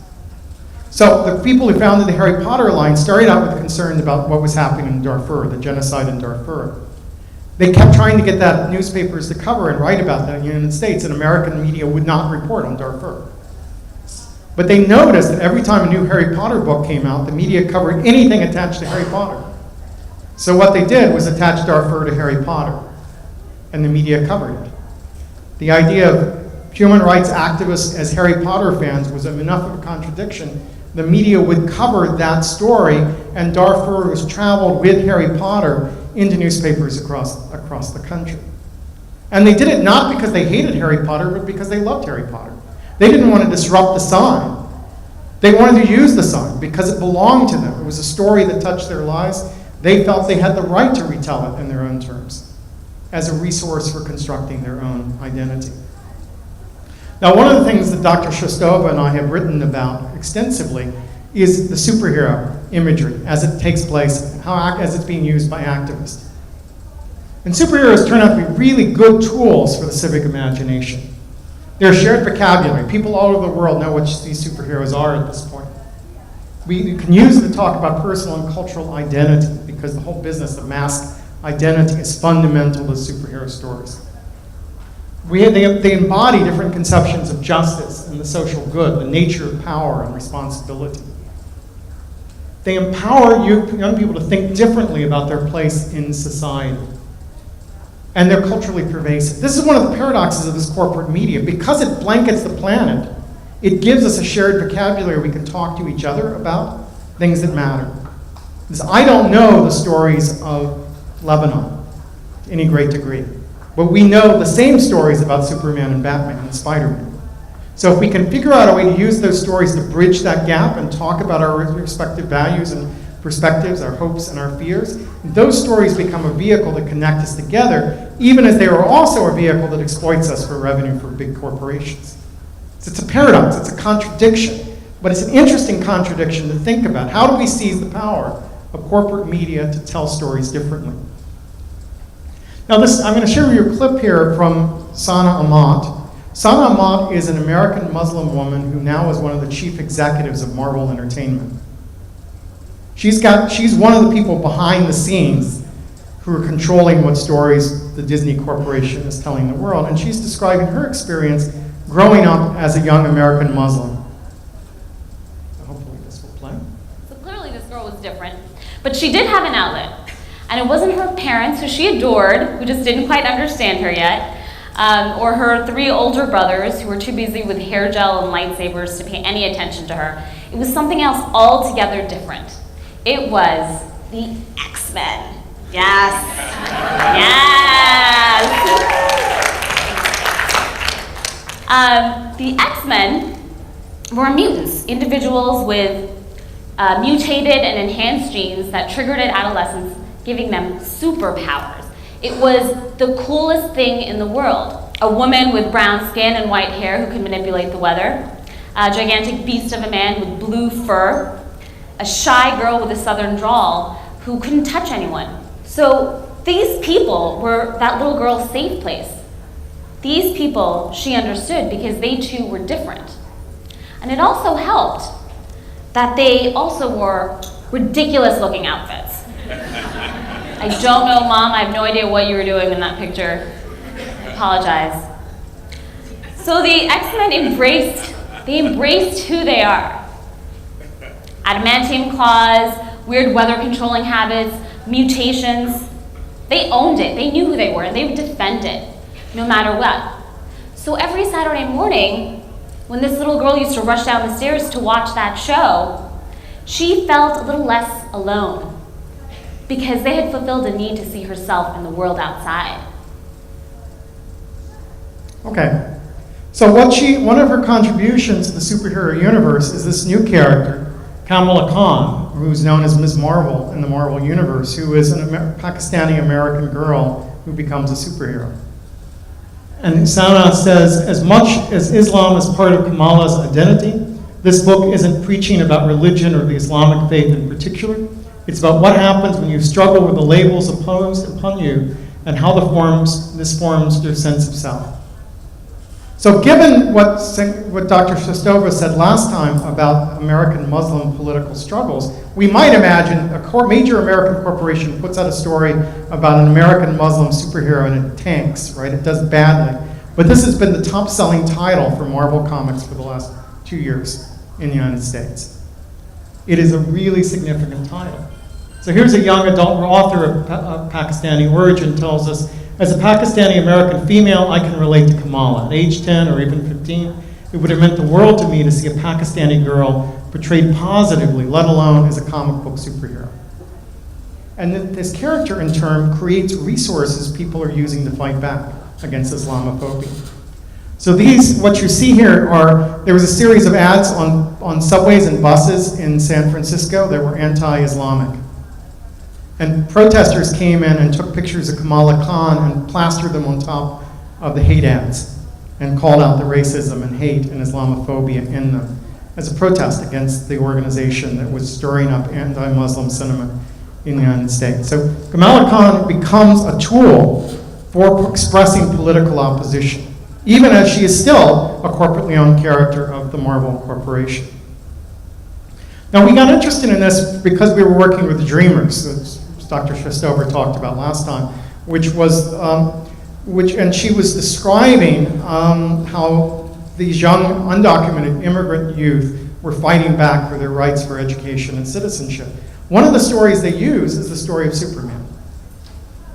S1: So the people who founded the Harry Potter line started out with concerns about what was happening in Darfur, the genocide in Darfur. They kept trying to get that newspapers to cover and write about that in the United States, and American media would not report on Darfur. But they noticed that every time a new Harry Potter book came out, the media covered anything attached to Harry Potter. So what they did was attach Darfur to Harry Potter, and the media covered it. The idea of human rights activists as Harry Potter fans was enough of a contradiction. The media would cover that story, and Darfur was traveled with Harry Potter into newspapers across the country. And they did it not because they hated Harry Potter, but because they loved Harry Potter. They didn't want to disrupt the sign. They wanted to use the sign because it belonged to them. It was a story that touched their lives. They felt they had the right to retell it in their own terms as a resource for constructing their own identity. Now, one of the things that Dr. Shastova and I have written about extensively is the superhero imagery as it takes place, as it's being used by activists. And superheroes turn out to be really good tools for the civic imagination. They're a shared vocabulary. People all over the world know what these superheroes are at this point. We can use it to talk about personal and cultural identity because the whole business of mass identity is fundamental to superhero stories. They embody different conceptions of justice and the social good, the nature of power and responsibility. They empower young people to think differently about their place in society. And they're culturally pervasive. This is one of the paradoxes of this corporate media. Because it blankets the planet, it gives us a shared vocabulary we can talk to each other about things that matter. Because I don't know the stories of Lebanon to any great degree, but we know the same stories about Superman and Batman and Spider-Man. So if we can figure out a way to use those stories to bridge that gap and talk about our respective values and perspectives, our hopes and our fears, those stories become a vehicle that connect us together, even as they are also a vehicle that exploits us for revenue for big corporations. So it's a paradox, it's a contradiction, but it's an interesting contradiction to think about. How do we seize the power of corporate media to tell stories differently? Now I'm going to share you a clip here from Sana Amat. Sana Ahmad is an American Muslim woman who now is one of the chief executives of Marvel Entertainment. She's one of the people behind the scenes who are controlling what stories the Disney Corporation is telling the world, and she's describing her experience growing up as a young American Muslim. Hopefully this will play.
S2: So clearly this girl was different, but she did have an outlet, and it wasn't her parents, who she adored, who just didn't quite understand her yet, or her 3 older brothers who were too busy with hair gel and lightsabers to pay any attention to her. It was something else altogether different. It was the X-Men. Yes. Yes. The X-Men were mutants, individuals with mutated and enhanced genes that triggered at adolescence, giving them superpowers. It was the coolest thing in the world. A woman with brown skin and white hair who could manipulate the weather, a gigantic beast of a man with blue fur, a shy girl with a southern drawl who couldn't touch anyone. So these people were that little girl's safe place. These people she understood because they too were different. And it also helped that they also wore ridiculous looking outfits. I don't know, Mom, I have no idea what you were doing in that picture. I apologize. So the X-Men embraced who they are. Adamantium claws, weird weather controlling habits, mutations. They owned it. They knew who they were, and they would defend it, no matter what. So every Saturday morning, when this little girl used to rush down the stairs to watch that show, she felt a little less alone, because they had fulfilled a need to see herself in the world outside.
S1: Okay, so one of her contributions to the superhero universe is this new character, Kamala Khan, who's known as Ms. Marvel in the Marvel Universe, who is a Pakistani-American girl who becomes a superhero. And Sana says, as much as Islam is part of Kamala's identity, this book isn't preaching about religion or the Islamic faith in particular. It's about what happens when you struggle with the labels imposed upon you and how this forms your sense of self. So given what Dr. Shestova said last time about American Muslim political struggles, we might imagine a major American corporation puts out a story about an American Muslim superhero and it tanks, right? It does badly. But this has been the top-selling title for Marvel Comics for the last 2 years in the United States. It is a really significant title. So here's a young adult author of Pakistani origin tells us, as a Pakistani-American female, I can relate to Kamala. At age 10 or even 15, it would have meant the world to me to see a Pakistani girl portrayed positively, let alone as a comic book superhero. And this character, in turn, creates resources people are using to fight back against Islamophobia. So what you see here there was a series of ads on subways and buses in San Francisco that were anti-Islamic. And protesters came in and took pictures of Kamala Khan and plastered them on top of the hate ads and called out the racism and hate and Islamophobia in them as a protest against the organization that was stirring up anti-Muslim sentiment in the United States. So Kamala Khan becomes a tool for expressing political opposition, even as she is still a corporately owned character of the Marvel Corporation. Now we got interested in this because we were working with the Dreamers, as Dr. Shestover talked about last time, and she was describing how these young undocumented immigrant youth were fighting back for their rights for education and citizenship. One of the stories they use is the story of Superman.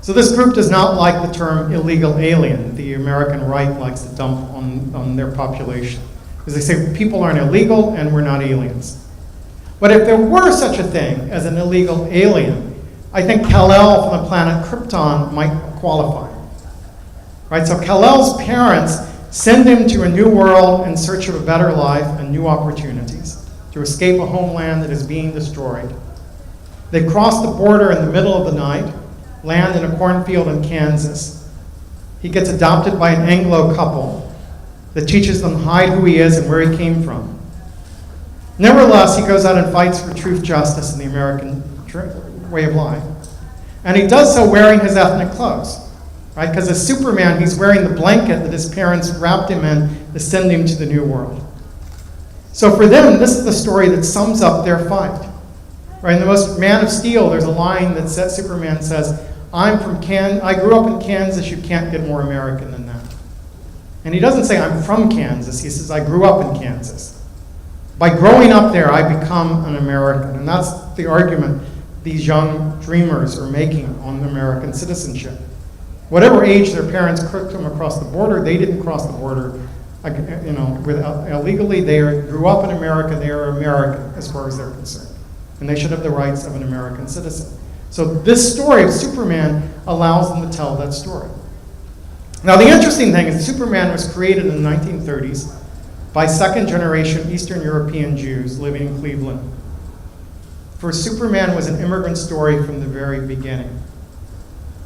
S1: So this group does not like the term illegal alien. The American right likes to dump on their population, because they say people aren't illegal and we're not aliens. But if there were such a thing as an illegal alien, I think Kal-El from the planet Krypton might qualify. Right? So Kal-El's parents send him to a new world in search of a better life and new opportunities to escape a homeland that is being destroyed. They cross the border in the middle of the night, land in a cornfield in Kansas. He gets adopted by an Anglo couple that teaches them to hide who he is and where he came from. Nevertheless, he goes out and fights for truth, justice, and the American way of life. And he does so wearing his ethnic clothes. right? Because as Superman, he's wearing the blanket that his parents wrapped him in to send him to the new world. So for them, this is the story that sums up their fight. Right? In the most Man of Steel, there's a line that says, Superman says, I grew up in Kansas, you can't get more American than that. And he doesn't say, I'm from Kansas, he says, I grew up in Kansas. By growing up there, I become an American. And that's the argument these young dreamers are making on American citizenship. Whatever age their parents took them across the border, they didn't cross the border illegally. They grew up in America, they are American as far as they're concerned. And they should have the rights of an American citizen. So this story of Superman allows them to tell that story. Now the interesting thing is Superman was created in the 1930s by second-generation Eastern European Jews living in Cleveland. For Superman was an immigrant story from the very beginning.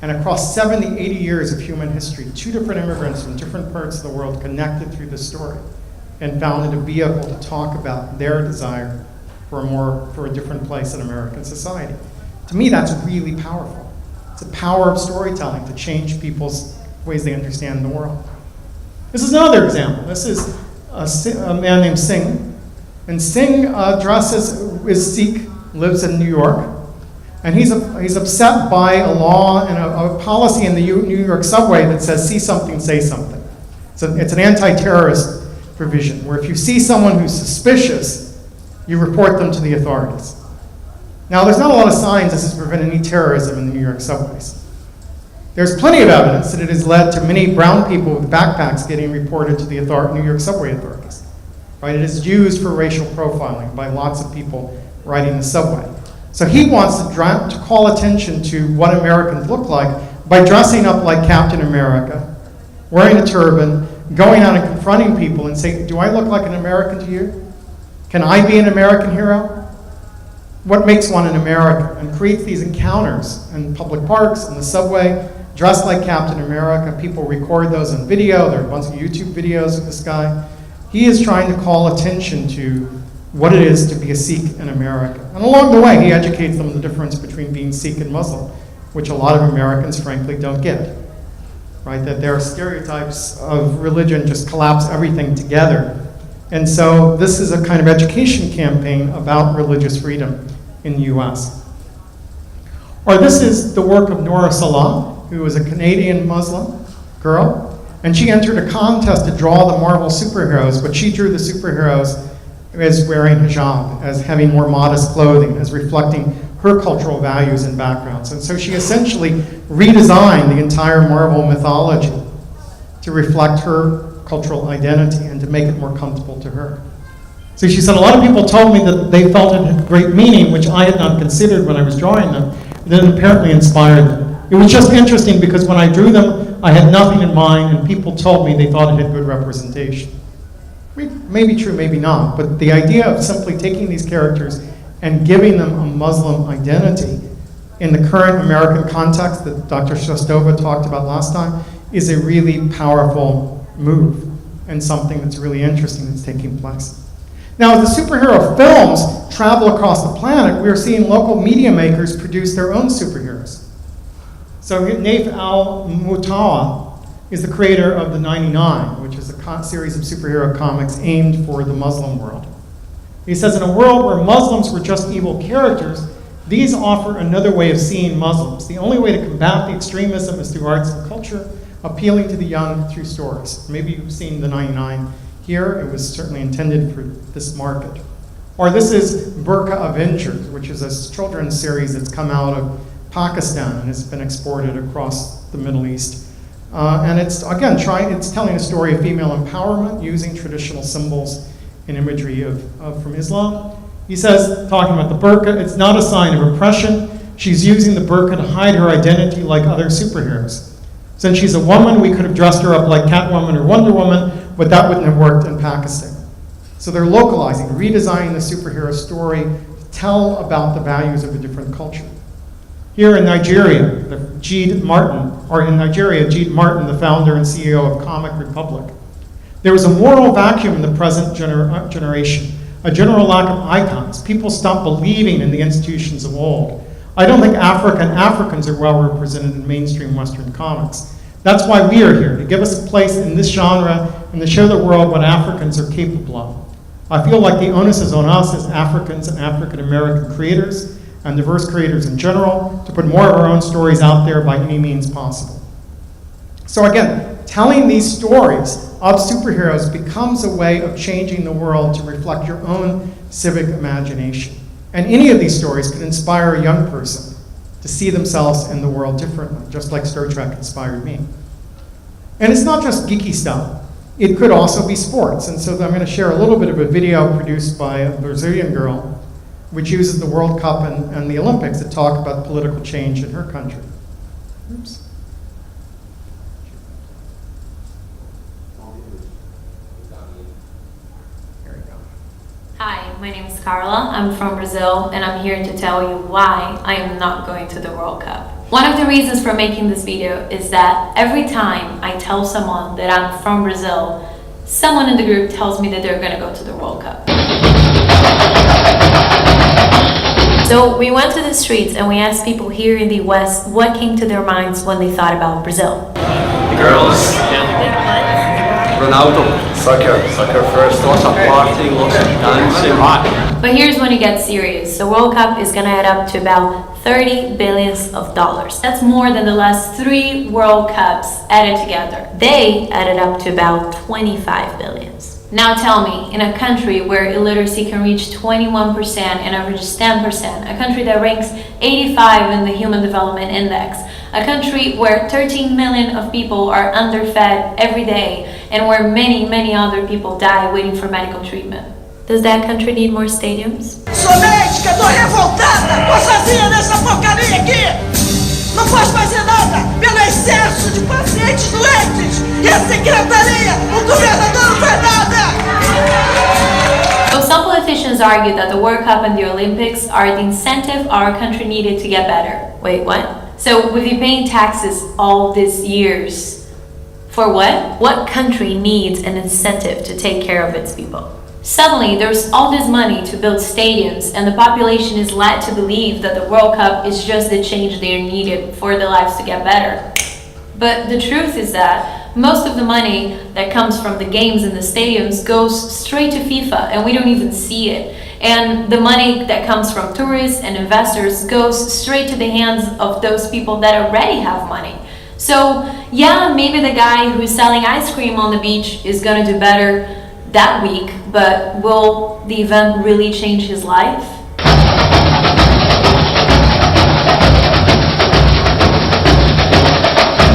S1: And across 70, 80 years of human history, two different immigrants from different parts of the world connected through this story and founded a vehicle to talk about their desire for a different place in American society. To me, that's really powerful. It's the power of storytelling to change people's ways they understand the world. This is another example. This is a man named Singh. And Singh is Sikh, lives in New York. And he's upset by a law and a policy in the New York subway that says, see something, say something. So it's an anti-terrorist provision, where if you see someone who's suspicious, you report them to the authorities. Now, there's not a lot of signs this has prevented any terrorism in the New York subways. There's plenty of evidence that it has led to many brown people with backpacks getting reported to the New York subway authorities. Right? It is used for racial profiling by lots of people riding the subway. So he wants to call attention to what Americans look like by dressing up like Captain America, wearing a turban, going out and confronting people and saying, do I look like an American to you? Can I be an American hero? What makes one an American? And creates these encounters in public parks, in the subway, dressed like Captain America. People record those on video. There are a bunch of YouTube videos of this guy. He is trying to call attention to what it is to be a Sikh in America. And along the way, he educates them on the difference between being Sikh and Muslim, which a lot of Americans, frankly, don't get. Right? That their stereotypes of religion just collapse everything together. And so this is a kind of education campaign about religious freedom in the US. Or this is the work of Nora Salah, who was a Canadian Muslim girl, and she entered a contest to draw the Marvel superheroes, but she drew the superheroes as wearing hijab, as having more modest clothing, as reflecting her cultural values and backgrounds. And so she essentially redesigned the entire Marvel mythology to reflect her cultural identity and to make it more comfortable to her. So she said, a lot of people told me that they felt it had great meaning, which I had not considered when I was drawing them, and then apparently inspired them. It was just interesting because when I drew them, I had nothing in mind, and people told me they thought it had good representation. Maybe true, maybe not, but the idea of simply taking these characters and giving them a Muslim identity in the current American context that Dr. Shostova talked about last time is a really powerful move and something that's really interesting that's taking place. Now, as the superhero films travel across the planet, we're seeing local media makers produce their own superheroes. So Naif Al-Mutawa is the creator of the 99, which is a series of superhero comics aimed for the Muslim world. He says, in a world where Muslims were just evil characters, these offer another way of seeing Muslims. The only way to combat the extremism is through arts and culture, appealing to the young through stories. Maybe you've seen the 99 here. It was certainly intended for this market. Or this is Burqa Avengers, which is a children's series that's come out of Pakistan and has been exported across the Middle East. And it's, again, it's telling a story of female empowerment using traditional symbols and imagery from Islam. He says, talking about the burqa, it's not a sign of oppression. She's using the burqa to hide her identity like other superheroes. Since she's a woman, we could have dressed her up like Catwoman or Wonder Woman, but that wouldn't have worked in Pakistan. So they're localizing, redesigning the superhero story to tell about the values of a different culture. Here in Nigeria, Jeed Martin, the founder and CEO of Comic Republic. There was a moral vacuum in the present generation, a general lack of icons. People stopped believing in the institutions of old. I don't think Africa and Africans are well represented in mainstream Western comics. That's why we are here, to give us a place in this genre and to show the world what Africans are capable of. I feel like the onus is on us as Africans and African American creators and diverse creators in general to put more of our own stories out there by any means possible. So again, telling these stories of superheroes becomes a way of changing the world to reflect your own civic imagination. And any of these stories could inspire a young person to see themselves in the world differently, just like Star Trek inspired me. And it's not just geeky stuff. It could also be sports. And so I'm going to share a little bit of a video produced by a Brazilian girl, which uses the World Cup and the Olympics to talk about political change in her country. Oops.
S3: Hi, my name is Carla. I'm from Brazil, and I'm here to tell you why I am not going to the World Cup. One of the reasons for making this video is that every time I tell someone that I'm from Brazil, someone in the group tells me that they're going to go to the World Cup. So we went to the streets and we asked people here in the West what came to their minds when they thought about Brazil.
S4: The girls, Ronaldo, soccer first, lots of partying, lots of dancing.
S3: But here's when it gets serious. The World Cup is gonna add up to about $30 billion. That's more than the last 3 World Cups added together. They added up to about 25 billion. Now tell me, in a country where illiteracy can reach 21% and averages 10%, a country that ranks 85 in the Human Development Index, a country where 13 million of people are underfed every day, and where many, many other people die waiting for medical treatment. Does that country need more stadiums?
S5: Sou médica, tô revoltada, tô sozinha nessa porcaria aqui! Não posso fazer nada pelo excesso de pacientes doentes! E a secretaria, o governador não faz nada!
S3: So some politicians argue that the World Cup and the Olympics are the incentive our country needed to get better. Wait, what? So we've been paying taxes all these years. For what? What country needs an incentive to take care of its people? Suddenly, there's all this money to build stadiums, and the population is led to believe that the World Cup is just the change they are needed for their lives to get better. But the truth is that most of the money that comes from the games and the stadiums goes straight to FIFA, and we don't even see it. And the money that comes from tourists and investors goes straight to the hands of those people that already have money. So yeah, maybe the guy who's selling ice cream on the beach is gonna do better that week, but will the event really change his life?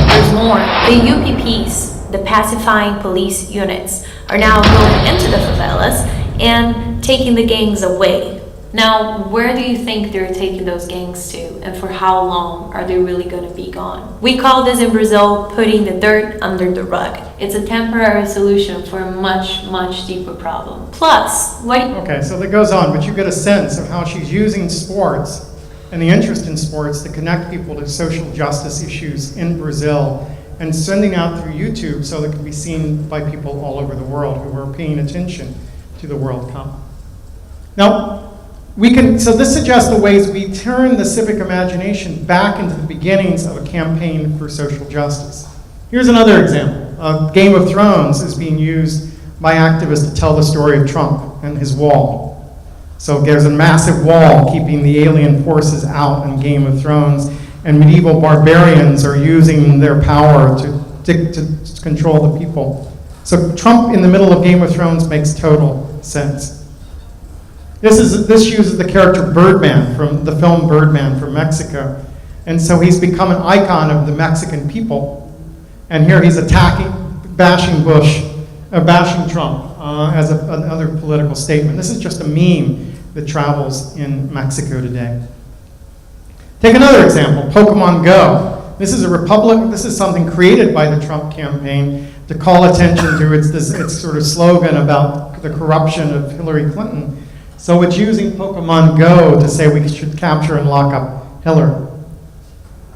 S3: There's more. The UPPs, the pacifying police units, are now going into the favelas and taking the gangs away. Now, where do you think they're taking those gangs to, and for how long are they really going to be gone? We call this in Brazil putting the dirt under the rug. It's a temporary solution for a much, much deeper problem. Plus,
S1: Okay, so that goes on, but you get a sense of how she's using sports and the interest in sports to connect people to social justice issues in Brazil and sending out through YouTube so that it can be seen by people all over the world who are paying attention to the World Cup. Now, so this suggests the ways we turn the civic imagination back into the beginnings of a campaign for social justice. Here's another example. Game of Thrones is being used by activists to tell the story of Trump and his wall. So there's a massive wall keeping the alien forces out in Game of Thrones, and medieval barbarians are using their power to control the people. So Trump in the middle of Game of Thrones makes total sense. This uses the character Birdman from the film Birdman from Mexico. And so he's become an icon of the Mexican people. And here he's attacking, bashing Trump as another political statement. This is just a meme that travels in Mexico today. Take another example, Pokemon Go. This is something created by the Trump campaign to call attention to its sort of slogan about the corruption of Hillary Clinton. So it's using Pokemon Go to say we should capture and lock up Hillary.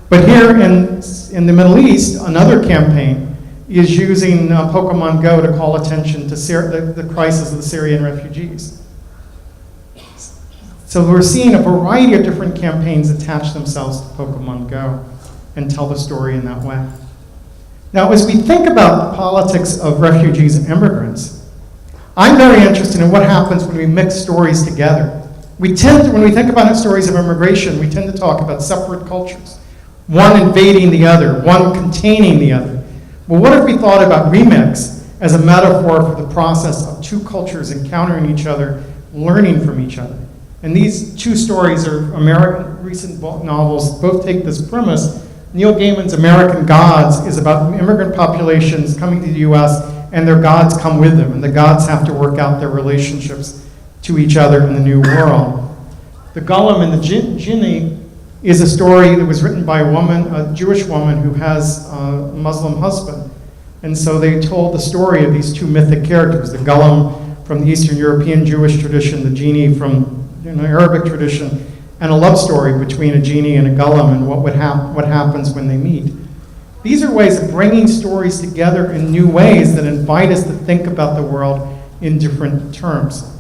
S1: But here in the Middle East, another campaign is using Pokemon Go to call attention to the crisis of the Syrian refugees. So we're seeing a variety of different campaigns attach themselves to Pokemon Go and tell the story in that way. Now, as we think about the politics of refugees and immigrants, I'm very interested in what happens when we mix stories together. When we think about stories of immigration, we tend to talk about separate cultures, one invading the other, one containing the other. But what if we thought about remix as a metaphor for the process of two cultures encountering each other, learning from each other? And these two stories are American recent novels, both take this premise. Neil Gaiman's American Gods is about immigrant populations coming to the US, and their gods come with them, and the gods have to work out their relationships to each other in the new world. The Golem and the Jinni is a story that was written by a Jewish woman who has a Muslim husband. And so they told the story of these two mythic characters, the Golem from the Eastern European Jewish tradition, the Jinni from the Arabic tradition, and a love story between a genie and a golem and what happens when they meet. These are ways of bringing stories together in new ways that invite us to think about the world in different terms.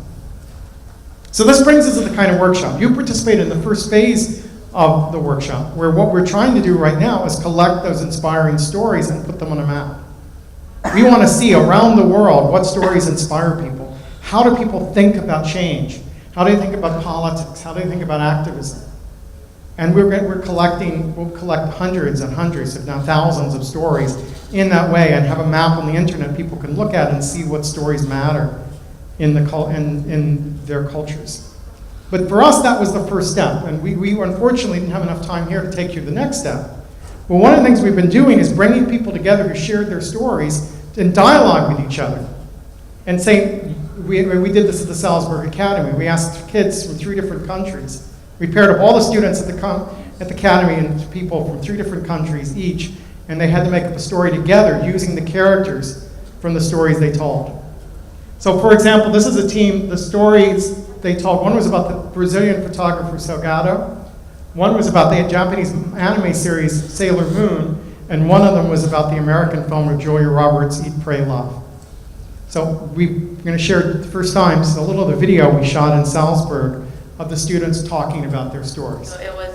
S1: So this brings us to the kind of workshop. You participated in the first phase of the workshop, where what we're trying to do right now is collect those inspiring stories and put them on a map. We want to see around the world what stories inspire people. How do people think about change? How do you think about politics? How do you think about activism? And we'll collect hundreds and hundreds, if not thousands of stories in that way and have a map on the internet people can look at and see what stories matter in their cultures. But for us, that was the first step. And we unfortunately didn't have enough time here to take you to the next step. But one of the things we've been doing is bringing people together who shared their stories in dialogue with each other. And saying, we did this at the Salzburg Academy. We asked kids from 3 different countries. We paired up all the students at the Academy and people from 3 different countries each, and they had to make up a story together using the characters from the stories they told. So for example, this is a team, the stories they told, one was about the Brazilian photographer Salgado, one was about the Japanese anime series Sailor Moon, and one of them was about the American film of Julia Roberts, Eat, Pray, Love. So we're going to share the first time a little of the video we shot in Salzburg of the students talking about their stories.
S6: So it was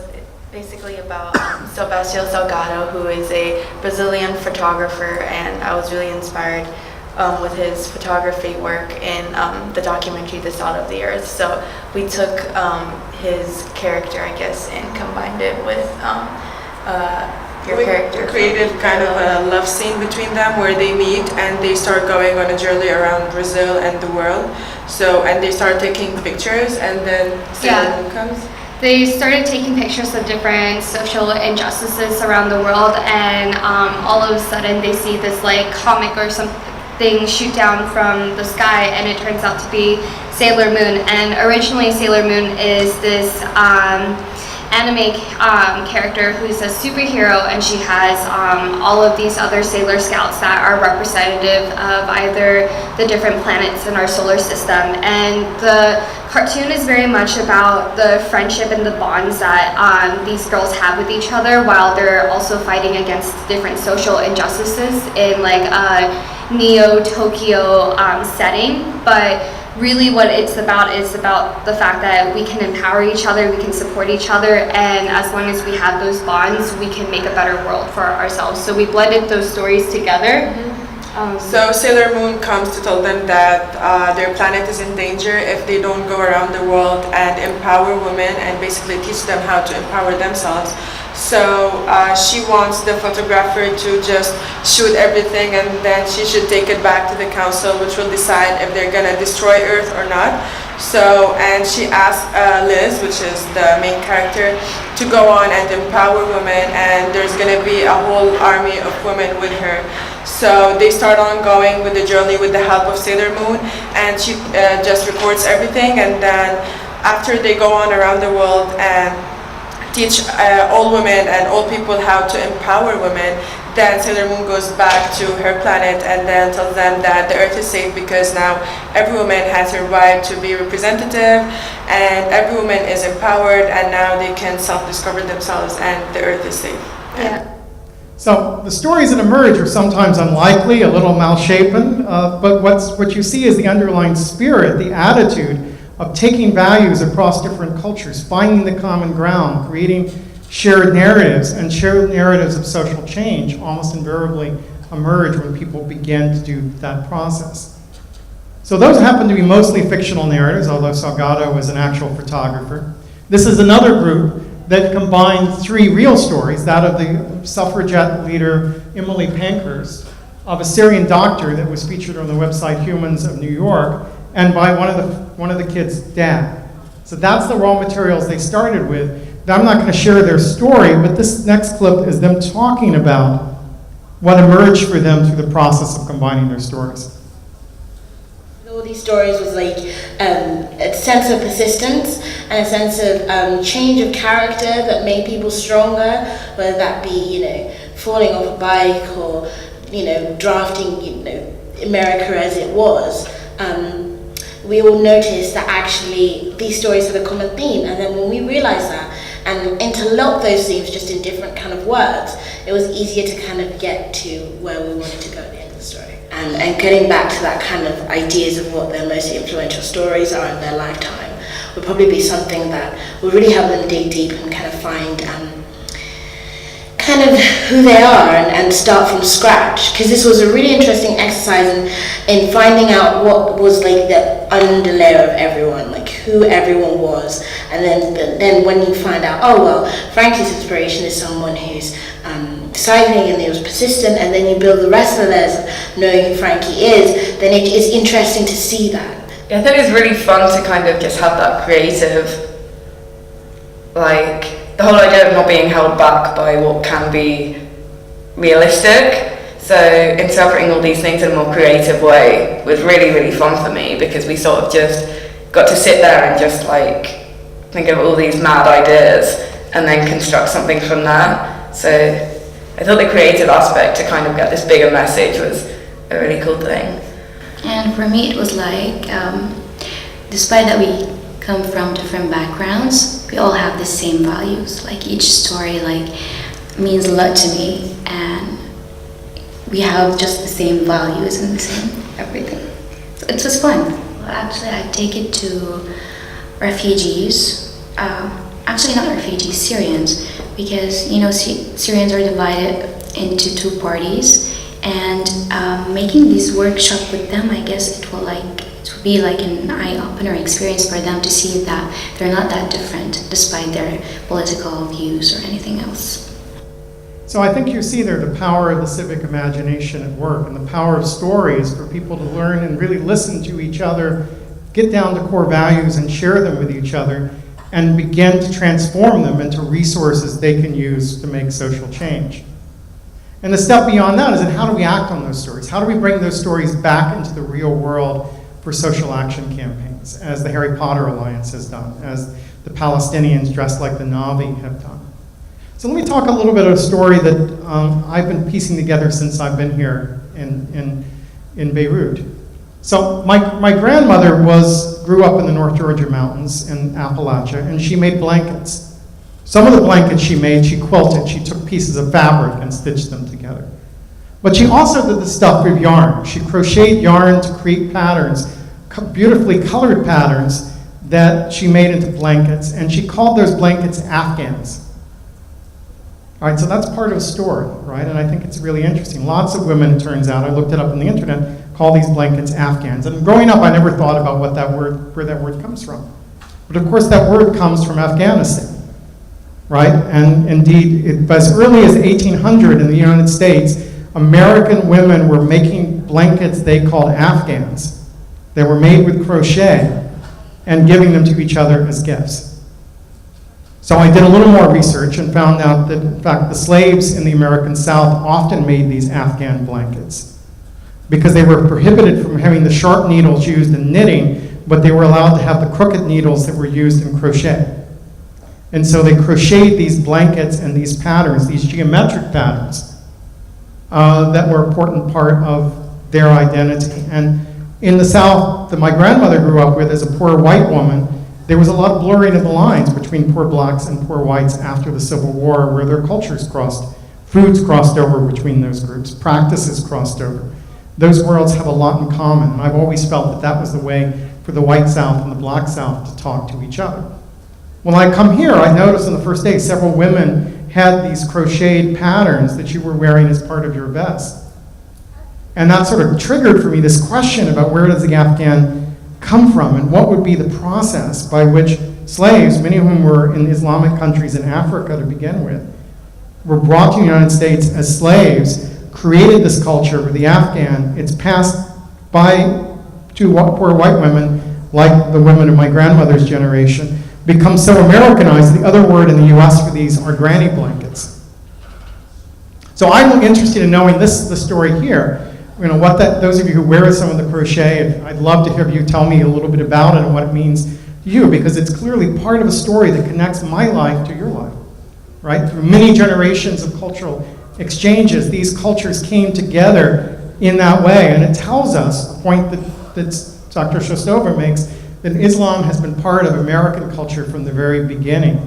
S6: basically about Sebastião Salgado, who is a Brazilian photographer, and I was really inspired with his photography work in the documentary The Salt of the Earth. So we took his character, I guess, and combined it with your character.
S7: We created kind of a love scene between them where they meet and they start going on a journey around Brazil and the world. So, and they start taking pictures, and then Sailor Moon comes.
S8: They started taking pictures of different social injustices around the world, and all of a sudden they see this like comic or something shoot down from the sky, and it turns out to be Sailor Moon. And originally Sailor Moon is this anime character who's a superhero, and she has all of these other Sailor Scouts that are representative of either the different planets in our solar system. And the cartoon is very much about the friendship and the bonds that these girls have with each other while they're also fighting against different social injustices in like a Neo-Tokyo setting. But really what it's about is about the fact that we can empower each other, we can support each other, and as long as we have those bonds, we can make a better world for ourselves. So we blended those stories together.
S7: So Sailor Moon comes to tell them that their planet is in danger if they don't go around the world and empower women and basically teach them how to empower themselves. So she wants the photographer to just shoot everything, and then she should take it back to the council, which will decide if they're gonna destroy Earth or not. So, and she asked Liz, which is the main character, to go on and empower women, and there's gonna be a whole army of women with her. So they start on going with the journey with the help of Sailor Moon, and she just records everything, and then after they go on around the world and teach all women and all people how to empower women, then Sailor Moon goes back to her planet and then tells them that the Earth is safe because now every woman has her right to be representative and every woman is empowered, and now they can self-discover themselves and the Earth is safe.
S8: Yeah.
S1: So the stories that emerge are sometimes unlikely, a little malshapen, but what you see is the underlying spirit, the attitude of taking values across different cultures, finding the common ground, creating shared narratives, and shared narratives of social change almost invariably emerge when people began to do that process. So those happen to be mostly fictional narratives, although Salgado was an actual photographer. This is another group that combined 3 real stories, that of the suffragette leader Emily Pankhurst, of a Syrian doctor that was featured on the website Humans of New York, and by one of the kids' dad. So that's the raw materials they started with. Now, I'm not going to share their story, but this next clip is them talking about what emerged for them through the process of combining their stories.
S9: All these stories was like a sense of persistence and a sense of change of character that made people stronger, whether that be, falling off a bike or, drafting, America as it was. We all noticed that actually these stories had a common theme, and then when we realized that and interlocked those themes just in different kind of words, it was easier to kind of get to where we wanted to go at the end of the story. And getting back to that kind of ideas of what their most influential stories are in their lifetime would probably be something that would really help them dig deep and kind of find kind of who they are and start from scratch. Because this was a really interesting exercise in finding out what was like the underlayer of everyone, like who everyone was. And then when you find out, oh well, Frankie's inspiration is someone who's cycling and he was persistent, and then you build the rest of the layers of knowing who Frankie is, then it is interesting to see that.
S10: Yeah, I thought it was really fun to kind of just have that creative, like, the whole idea of not being held back by what can be realistic. So interpreting all these things in a more creative way was really, really fun for me, because we sort of just got to sit there and just like think of all these mad ideas and then construct something from that. So I thought the creative aspect to kind of get this bigger message was a really cool thing.
S11: And for me it was like, despite that we come from different backgrounds, we all have the same values. Like each story means a lot to me, and we have just the same values and the same everything. So it was fun. Well, actually I take it to refugees, actually not refugees, Syrians, because Syrians are divided into 2 parties, and making this workshop with them, I guess it will be like an eye-opener experience for them to see that they're not that different despite their political views or anything else.
S1: So I think you see there the power of the civic imagination at work, and the power of stories for people to learn and really listen to each other, get down to core values and share them with each other, and begin to transform them into resources they can use to make social change. And the step beyond that is, how do we act on those stories? How do we bring those stories back into the real world for social action campaigns, as the Harry Potter Alliance has done, as the Palestinians dressed like the Na'vi have done? So let me talk a little bit of a story that I've been piecing together since I've been here in Beirut. So my grandmother grew up in the North Georgia mountains in Appalachia, and she made blankets. Some of the blankets she made, she quilted. She took pieces of fabric and stitched them together. But she also did the stuff with yarn. She crocheted yarn to create patterns, beautifully colored patterns that she made into blankets, and she called those blankets Afghans. All right, so that's part of a story, right? And I think it's really interesting. Lots of women, it turns out, I looked it up on the internet, call these blankets Afghans. And growing up, I never thought about where that word comes from. But of course, that word comes from Afghanistan, right? And indeed, as early as 1800 in the United States, American women were making blankets they called Afghans. They were made with crochet and giving them to each other as gifts. So I did a little more research and found out that, in fact, the slaves in the American South often made these Afghan blankets because they were prohibited from having the sharp needles used in knitting, but they were allowed to have the crooked needles that were used in crochet. And so they crocheted these blankets and these patterns, these geometric patterns, that were an important part of their identity. And in the South that my grandmother grew up with as a poor white woman, there was a lot of blurring of the lines between poor blacks and poor whites after the Civil War, where their cultures crossed, foods crossed over between those groups, practices crossed over. Those worlds have a lot in common, and I've always felt that that was the way for the white South and the black South to talk to each other. When I come here, I noticed on the first day several women had these crocheted patterns that you were wearing as part of your vest. And that sort of triggered for me this question about where does the Afghan come from and what would be the process by which slaves, many of whom were in Islamic countries in Africa to begin with, were brought to the United States as slaves, created this culture where the Afghan, it's passed by to poor white women, like the women of my grandmother's generation, become so Americanized. The other word in the US for these are granny blankets. So I'm interested in knowing the story here. You know, those of you who wear some of the crochet, I'd love to hear you tell me a little bit about it and what it means to you, because it's clearly part of a story that connects my life to your life, right? Through many generations of cultural exchanges, these cultures came together in that way, and it tells us, a point that Dr. Shostova makes, that Islam has been part of American culture from the very beginning.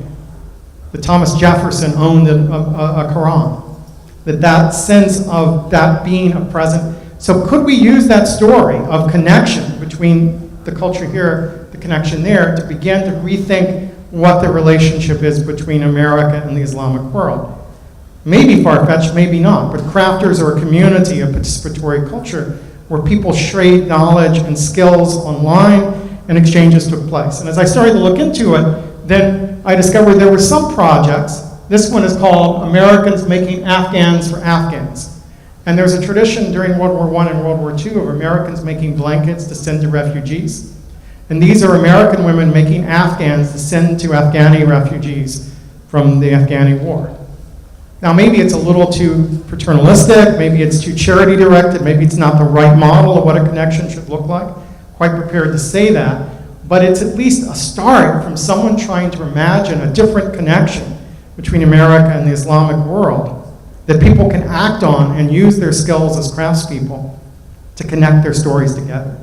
S1: That Thomas Jefferson owned a Quran. That sense of that being a present. So could we use that story of connection between the culture here, the connection there, to begin to rethink what the relationship is between America and the Islamic world? Maybe far-fetched, maybe not, but crafters are a community, a participatory culture where people trade knowledge and skills online and exchanges took place. And as I started to look into it, then I discovered there were some projects. This one is called Americans Making Afghans for Afghans. And there's a tradition during World War I and World War II of Americans making blankets to send to refugees. And these are American women making Afghans to send to Afghani refugees from the Afghani war. Now, maybe it's a little too paternalistic, maybe it's too charity directed, maybe it's not the right model of what a connection should look like. Quite prepared to say that, but it's at least a start from someone trying to imagine a different connection between America and the Islamic world that people can act on and use their skills as craftspeople to connect their stories together.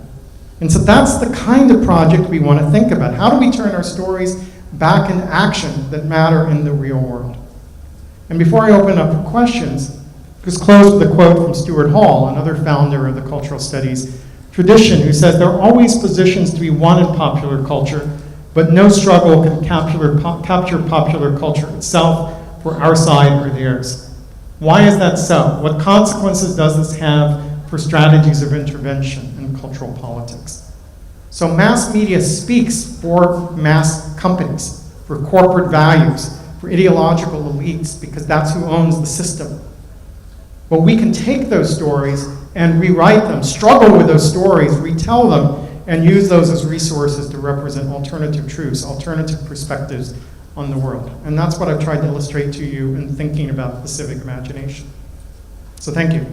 S1: And so that's the kind of project we want to think about. How do we turn our stories back into action that matter in the real world? And before I open up for questions, just close with a quote from Stuart Hall, another founder of the cultural studies tradition, who says, "There are always positions to be won in popular culture, but no struggle can capture popular culture itself for our side or theirs." Why is that so? What consequences does this have for strategies of intervention in cultural politics? So mass media speaks for mass companies, for corporate values, for ideological elites, because that's who owns the system. But we can take those stories and rewrite them, struggle with those stories, retell them, and use those as resources to represent alternative truths, alternative perspectives on the world. And that's what I've tried to illustrate to you in thinking about the civic imagination. So thank you.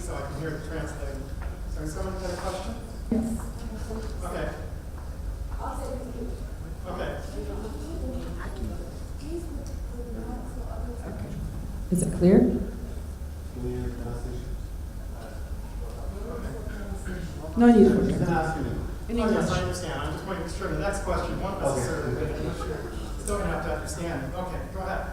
S1: So I can hear the translating. So is someone got a question? Yes. Okay. Okay.
S12: Is it clear? No need for translation.
S1: In English. Yes, I understand. I'm just making sure the next question won't necessarily be in English. Still going to have to understand. Okay, go ahead.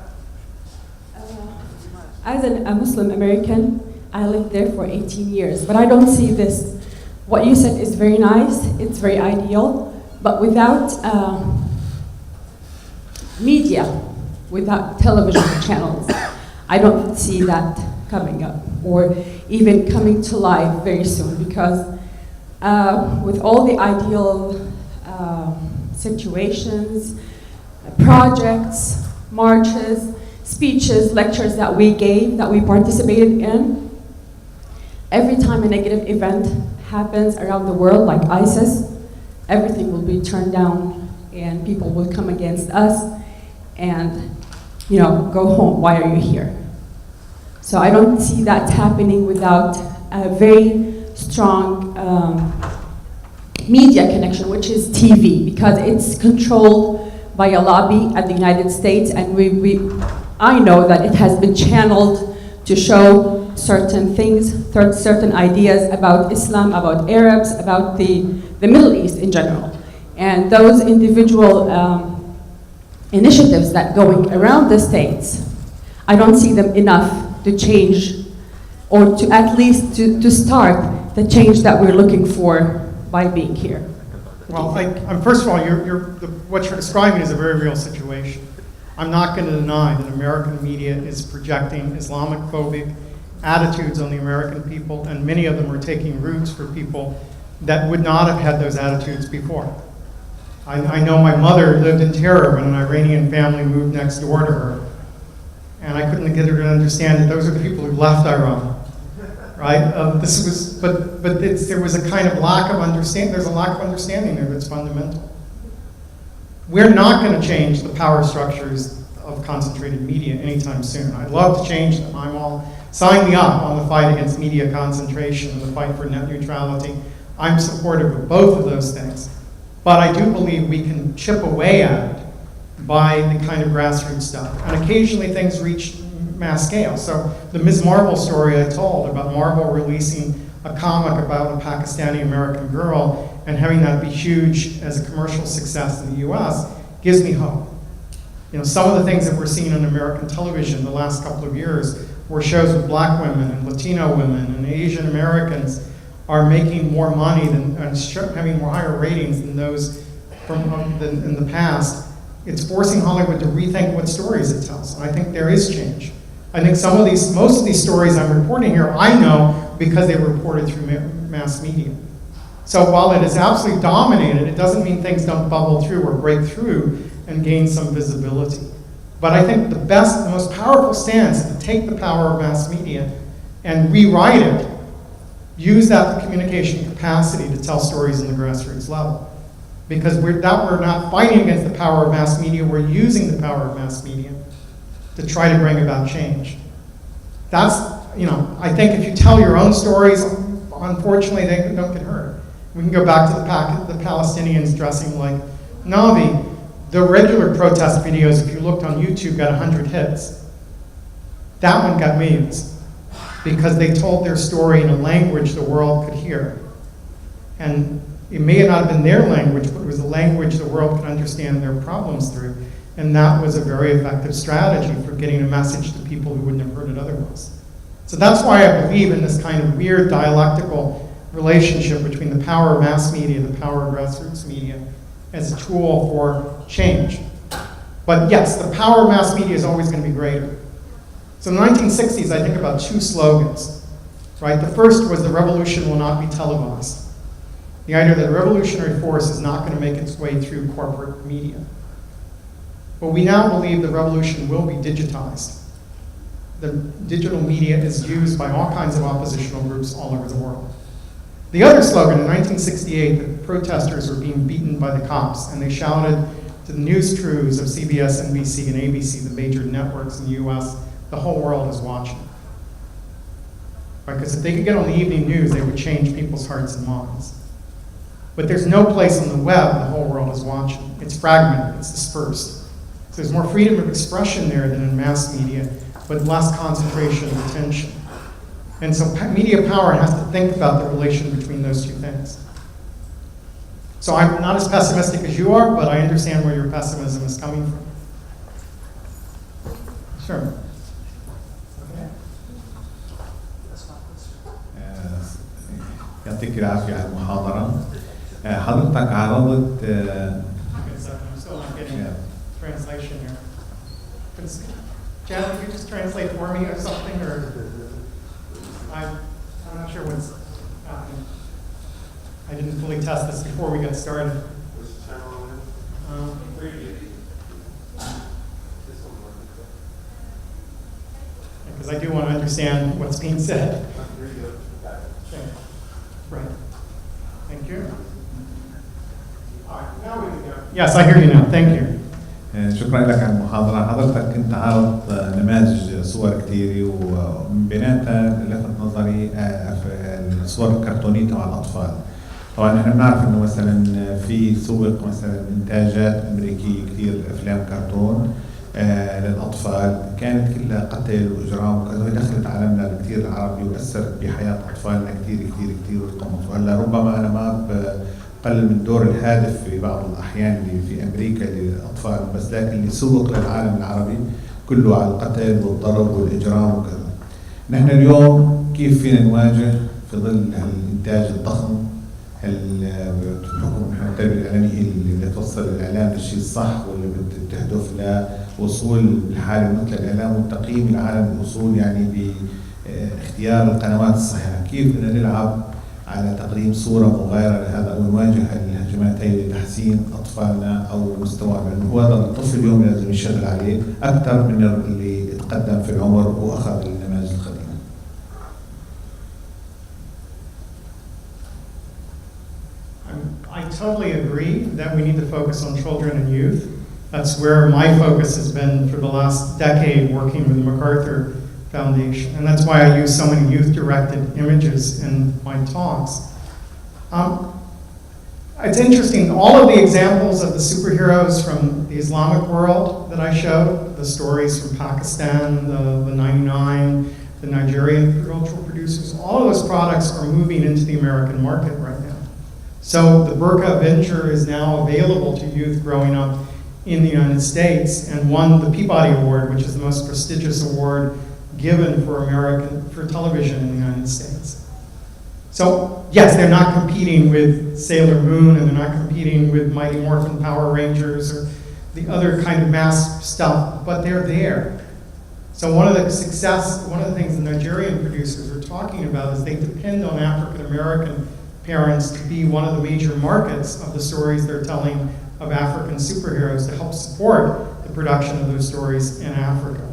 S12: As a Muslim American, I lived there for 18 years, but I don't see this. What you said is very nice, it's very ideal, but without media, without television channels, I don't see that coming up, or even coming to life very soon, because with all the ideal situations, projects, marches, speeches, lectures that we gave, that we participated in, every time a negative event happens around the world, like ISIS, everything will be turned down and people will come against us and, you know, go home, why are you here? So I don't see that happening without a very strong media connection, which is TV, because it's controlled by a lobby at the United States, and I know that it has been channeled to show certain things, certain ideas about Islam, about Arabs, about the Middle East in general. And those individual initiatives that going around the states, I don't see them enough to change or to at least to start the change that we're looking for by being here.
S1: Well, first of all, what you're describing is a very real situation. I'm not going to deny that American media is projecting Islamic-phobic attitudes on the American people, and many of them are taking roots for people that would not have had those attitudes before. I know my mother lived in terror when an Iranian family moved next door to her, and I couldn't get her to understand that those are the people who left Iran, right? There was a kind of lack of understanding. There's a lack of understanding there that's fundamental. We're not going to change the power structures of concentrated media anytime soon. I'd love to change them. I'm all sign me up on the fight against media concentration and the fight for net neutrality. I'm supportive of both of those things. But I do believe we can chip away at it by the kind of grassroots stuff. And occasionally things reach mass scale. So the Ms. Marvel story I told about Marvel releasing a comic about a Pakistani-American girl and having that be huge as a commercial success in the US gives me hope. You know, some of the things that we're seeing on American television the last couple of years where shows with black women and Latino women and Asian Americans are making more money and having more higher ratings than those than in the past. It's forcing Hollywood to rethink what stories it tells. And I think there is change. I think most of these stories I'm reporting here, I know because they were reported through mass media. So while it is absolutely dominated, it doesn't mean things don't bubble through or break through and gain some visibility. But I think the most powerful stance is to take the power of mass media and rewrite it, use that communication capacity to tell stories in the grassroots level. Because we're not fighting against the power of mass media, we're using the power of mass media to try to bring about change. That's, I think if you tell your own stories, unfortunately they don't get heard. We can go back to the Palestinians dressing like Navi. The regular protest videos, if you looked on YouTube, got 100 hits. That one got millions because they told their story in a language the world could hear. And it may not have been their language, but it was a language the world could understand their problems through. And that was a very effective strategy for getting a message to people who wouldn't have heard it otherwise. So that's why I believe in this kind of weird dialectical relationship between the power of mass media and the power of grassroots media as a tool for change. But yes, the power of mass media is always going to be greater. So in the 1960s, I think about two slogans, right? The first was the revolution will not be televised. The idea that a revolutionary force is not going to make its way through corporate media. But we now believe the revolution will be digitized. The digital media is used by all kinds of oppositional groups all over the world. The other slogan in 1968, the protesters were being beaten by the cops, and they shouted to the news crews of CBS, NBC, and ABC, the major networks in the US, the whole world is watching. Right? Because if they could get on the evening news, they would change people's hearts and minds. But there's no place on the web the whole world is watching. It's fragmented, it's dispersed. So there's more freedom of expression there than in mass media, but less concentration of attention. And so media power has to think about the relation between those two things. So I'm not as pessimistic as you are, but I understand where your pessimism is coming from. Sure.
S13: يعطيك العافية على المحاضرة. حضرتك عرضت
S1: translation here. Jen, could you just translate for me or something, or I'm not sure what's happening. I didn't fully test this before we got started. Because I do want to understand what's being said. Okay. Right. Thank you. Now we can go. Yes, I hear you now. Thank you.
S13: شكرا لك على المحاضرة. حضرتك كنت عرض نماذج صور كثيرة ومن بيناتها لفت نظري الصور الكرتونية تبع الأطفال. طبعا احنا بنعرف انه مثلا في سوق مثلا انتاجات امريكية كثير افلام كرتون للأطفال كانت كلها قتل وإجرام وكذا، وهي دخلت عالمنا الكثير العربي وأثرت بحياة أطفالنا كثير كثير كثير وتقمص. وهلا ربما أنا ما بقلل من الدور الهادف في بعض الأحيان اللي في أمريكا للأطفال، بس لكن اللي سوق للعالم العربي كله على القتل والضرب والإجرام وكذا. نحن اليوم كيف فينا نواجه في ظل الإنتاج الضخم بحكم التربية الإعلامية اللي بتوصل الإعلام للشيء الصح واللي بتهدف لوصول الحالة مثل الإعلام وتقييم العالم الوصول يعني باختيار القنوات الصحيحة. كيف بدنا نلعب على تقديم صورة مغايرة لهذا أو نواجه الهجمات هي لتحسين أطفالنا أو مستواهم، لأنه هو هذا الطفل اليوم لازم يشتغل عليه أكثر من اللي تقدم في العمر وأخذ النماذج القديمة.
S1: I totally agree that we need to focus on children and youth. That's where my focus has been for the last decade, working with the MacArthur Foundation. And that's why I use so many youth-directed images in my talks. It's interesting, all of the examples of the superheroes from the Islamic world that I showed, the stories from Pakistan, the 99, the Nigerian cultural producers, all of those products are moving into the American market right now. So the Burqa Avenger is now available to youth growing up in the United States and won the Peabody Award, which is the most prestigious award given for television in the United States. So yes, they're not competing with Sailor Moon and they're not competing with Mighty Morphin Power Rangers or the other kind of mass stuff, but they're there. So one of the things the Nigerian producers are talking about is they depend on African American parents to be one of the major markets of the stories they're telling of African superheroes to help support the production of those stories in Africa.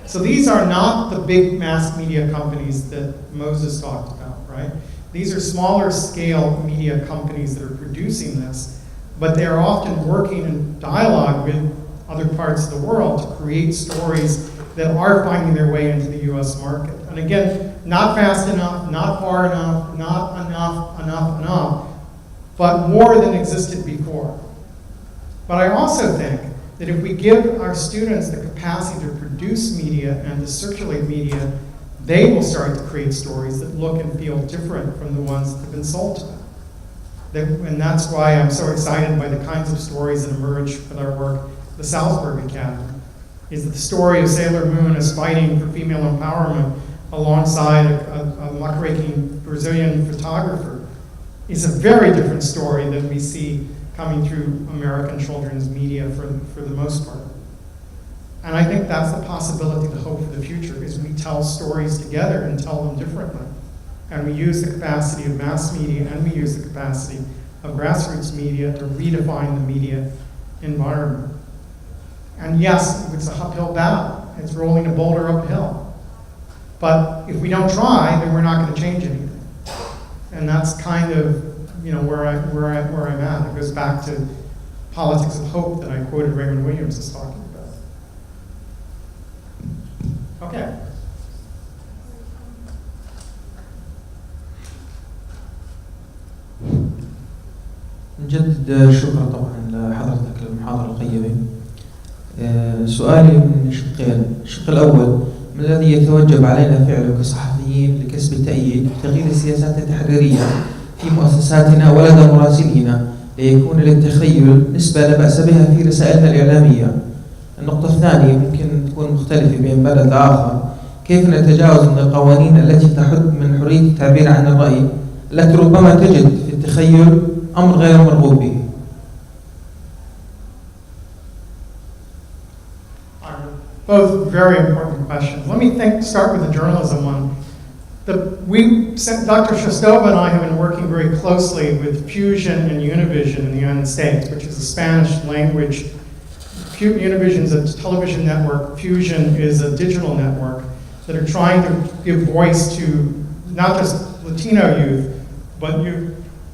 S1: So these are not the big mass media companies that Moses talked about, right? These are smaller scale media companies that are producing this, but they are often working in dialogue with other parts of the world to create stories that are finding their way into the US market. And again, not fast enough, not far enough, not enough, but more than existed before. But I also think that if we give our students the capacity to produce media and to circulate media, they will start to create stories that look and feel different from the ones that have been sold to them. And that's why I'm so excited by the kinds of stories that emerge with our work at the Salzburg Academy, is that the story of Sailor Moon is fighting for female empowerment alongside a muckraking Brazilian photographer is a very different story than we see coming through American children's media for the most part. And I think that's the possibility, the hope for the future, is we tell stories together and tell them differently. And we use the capacity of mass media and we use the capacity of grassroots media to redefine the media environment. And yes, it's an uphill battle. It's rolling a boulder uphill. But if we don't try, then we're not going to change anything. And that's kind of, where I'm at. It goes back to politics of hope that I quoted Raymond Williams as talking about. Okay.
S14: نجدد الشكر طبعا لحضرتك للمحاضرة القيمة. سؤالي من شقين. الشق الأول: ما الذي يتوجب علينا فعله كصحفيين لكسب التأييد بتغيير السياسات التحريرية في مؤسساتنا ولدى مراسلينا ليكون للتخيل نسبة لا بأس بها في رسائلنا الإعلامية؟ النقطة الثانية ممكن تكون مختلفة بين بلد لآخر. كيف نتجاوز من القوانين التي تحد من حرية التعبير عن الرأي التي ربما تجد في التخيل أمر غير مرغوب به؟
S1: Both very important questions. Let me start with the journalism one. Dr. Shastova and I have been working very closely with Fusion and Univision in the United States, which is a Spanish language. Univision is a television network. Fusion is a digital network that are trying to give voice to not just Latino youth, but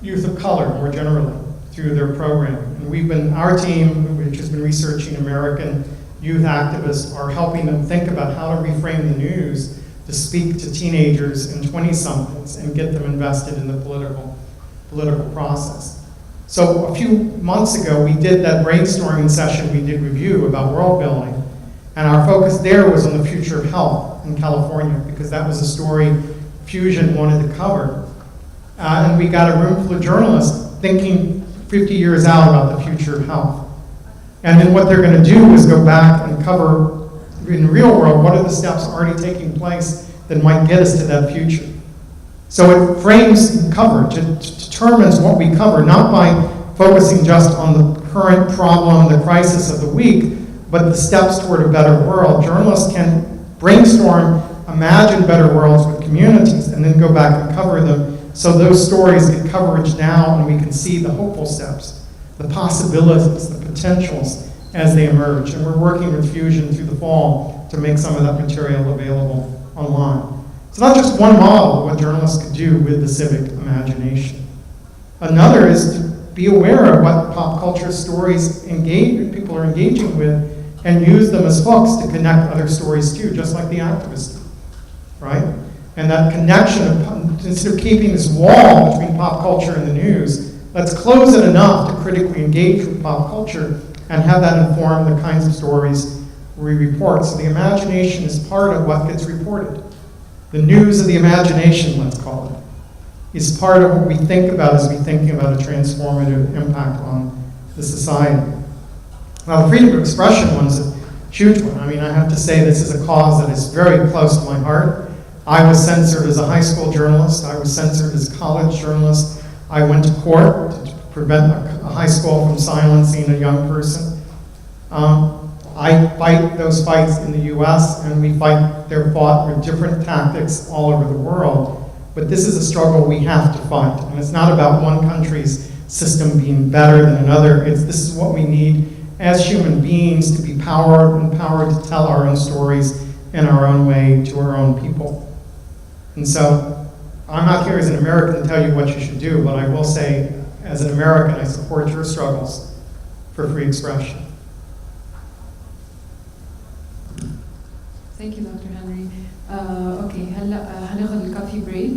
S1: youth of color more generally through their programming. And our team, which has been researching American youth activists, are helping them think about how to reframe the news to speak to teenagers and 20-somethings and get them invested in the political process. So a few months ago, we did that brainstorming session we did review about world building, And our focus there was on the future of health in California, because that was a story Fusion wanted to cover. And we got a room full of journalists thinking 50 years out about the future of health. And then what they're going to do is go back and cover, in the real world, what are the steps already taking place that might get us to that future. So it frames coverage. It determines what we cover, not by focusing just on the current problem, the crisis of the week, but the steps toward a better world. Journalists can brainstorm, imagine better worlds with communities, and then go back and cover them. So those stories get coverage now, and we can see the hopeful steps, the possibilities, the potentials as they emerge. And we're working with Fusion through the fall to make some of that material available online. It's not just one model of what journalists could do with the civic imagination. Another is to be aware of what pop culture stories people are engaging with, and use them as hooks to connect other stories too, just like the activists do, right? And that connection, instead of keeping this wall between pop culture and the news, let's close it enough to critically engage with pop culture and have that inform the kinds of stories we report. So the imagination is part of what gets reported. The news of the imagination, let's call it, is part of what we think about as we think about a transformative impact on the society. Now, the freedom of expression one's a huge one. I mean, I have to say this is a cause that is very close to my heart. I was censored as a high school journalist. I was censored as a college journalist. I went to court to prevent a high school from silencing a young person. I fight those fights in the US, and they're fought with different tactics all over the world. But this is a struggle we have to fight. And it's not about one country's system being better than another. This is what we need as human beings, to be empowered to tell our own stories in our own way to our own people. And so I'm not here as an American to tell you what you should do, but I will say, as an American, I support your struggles for free expression.
S12: Thank you, Dr. Henry. Okay, هلا هناخد الكافي بريك.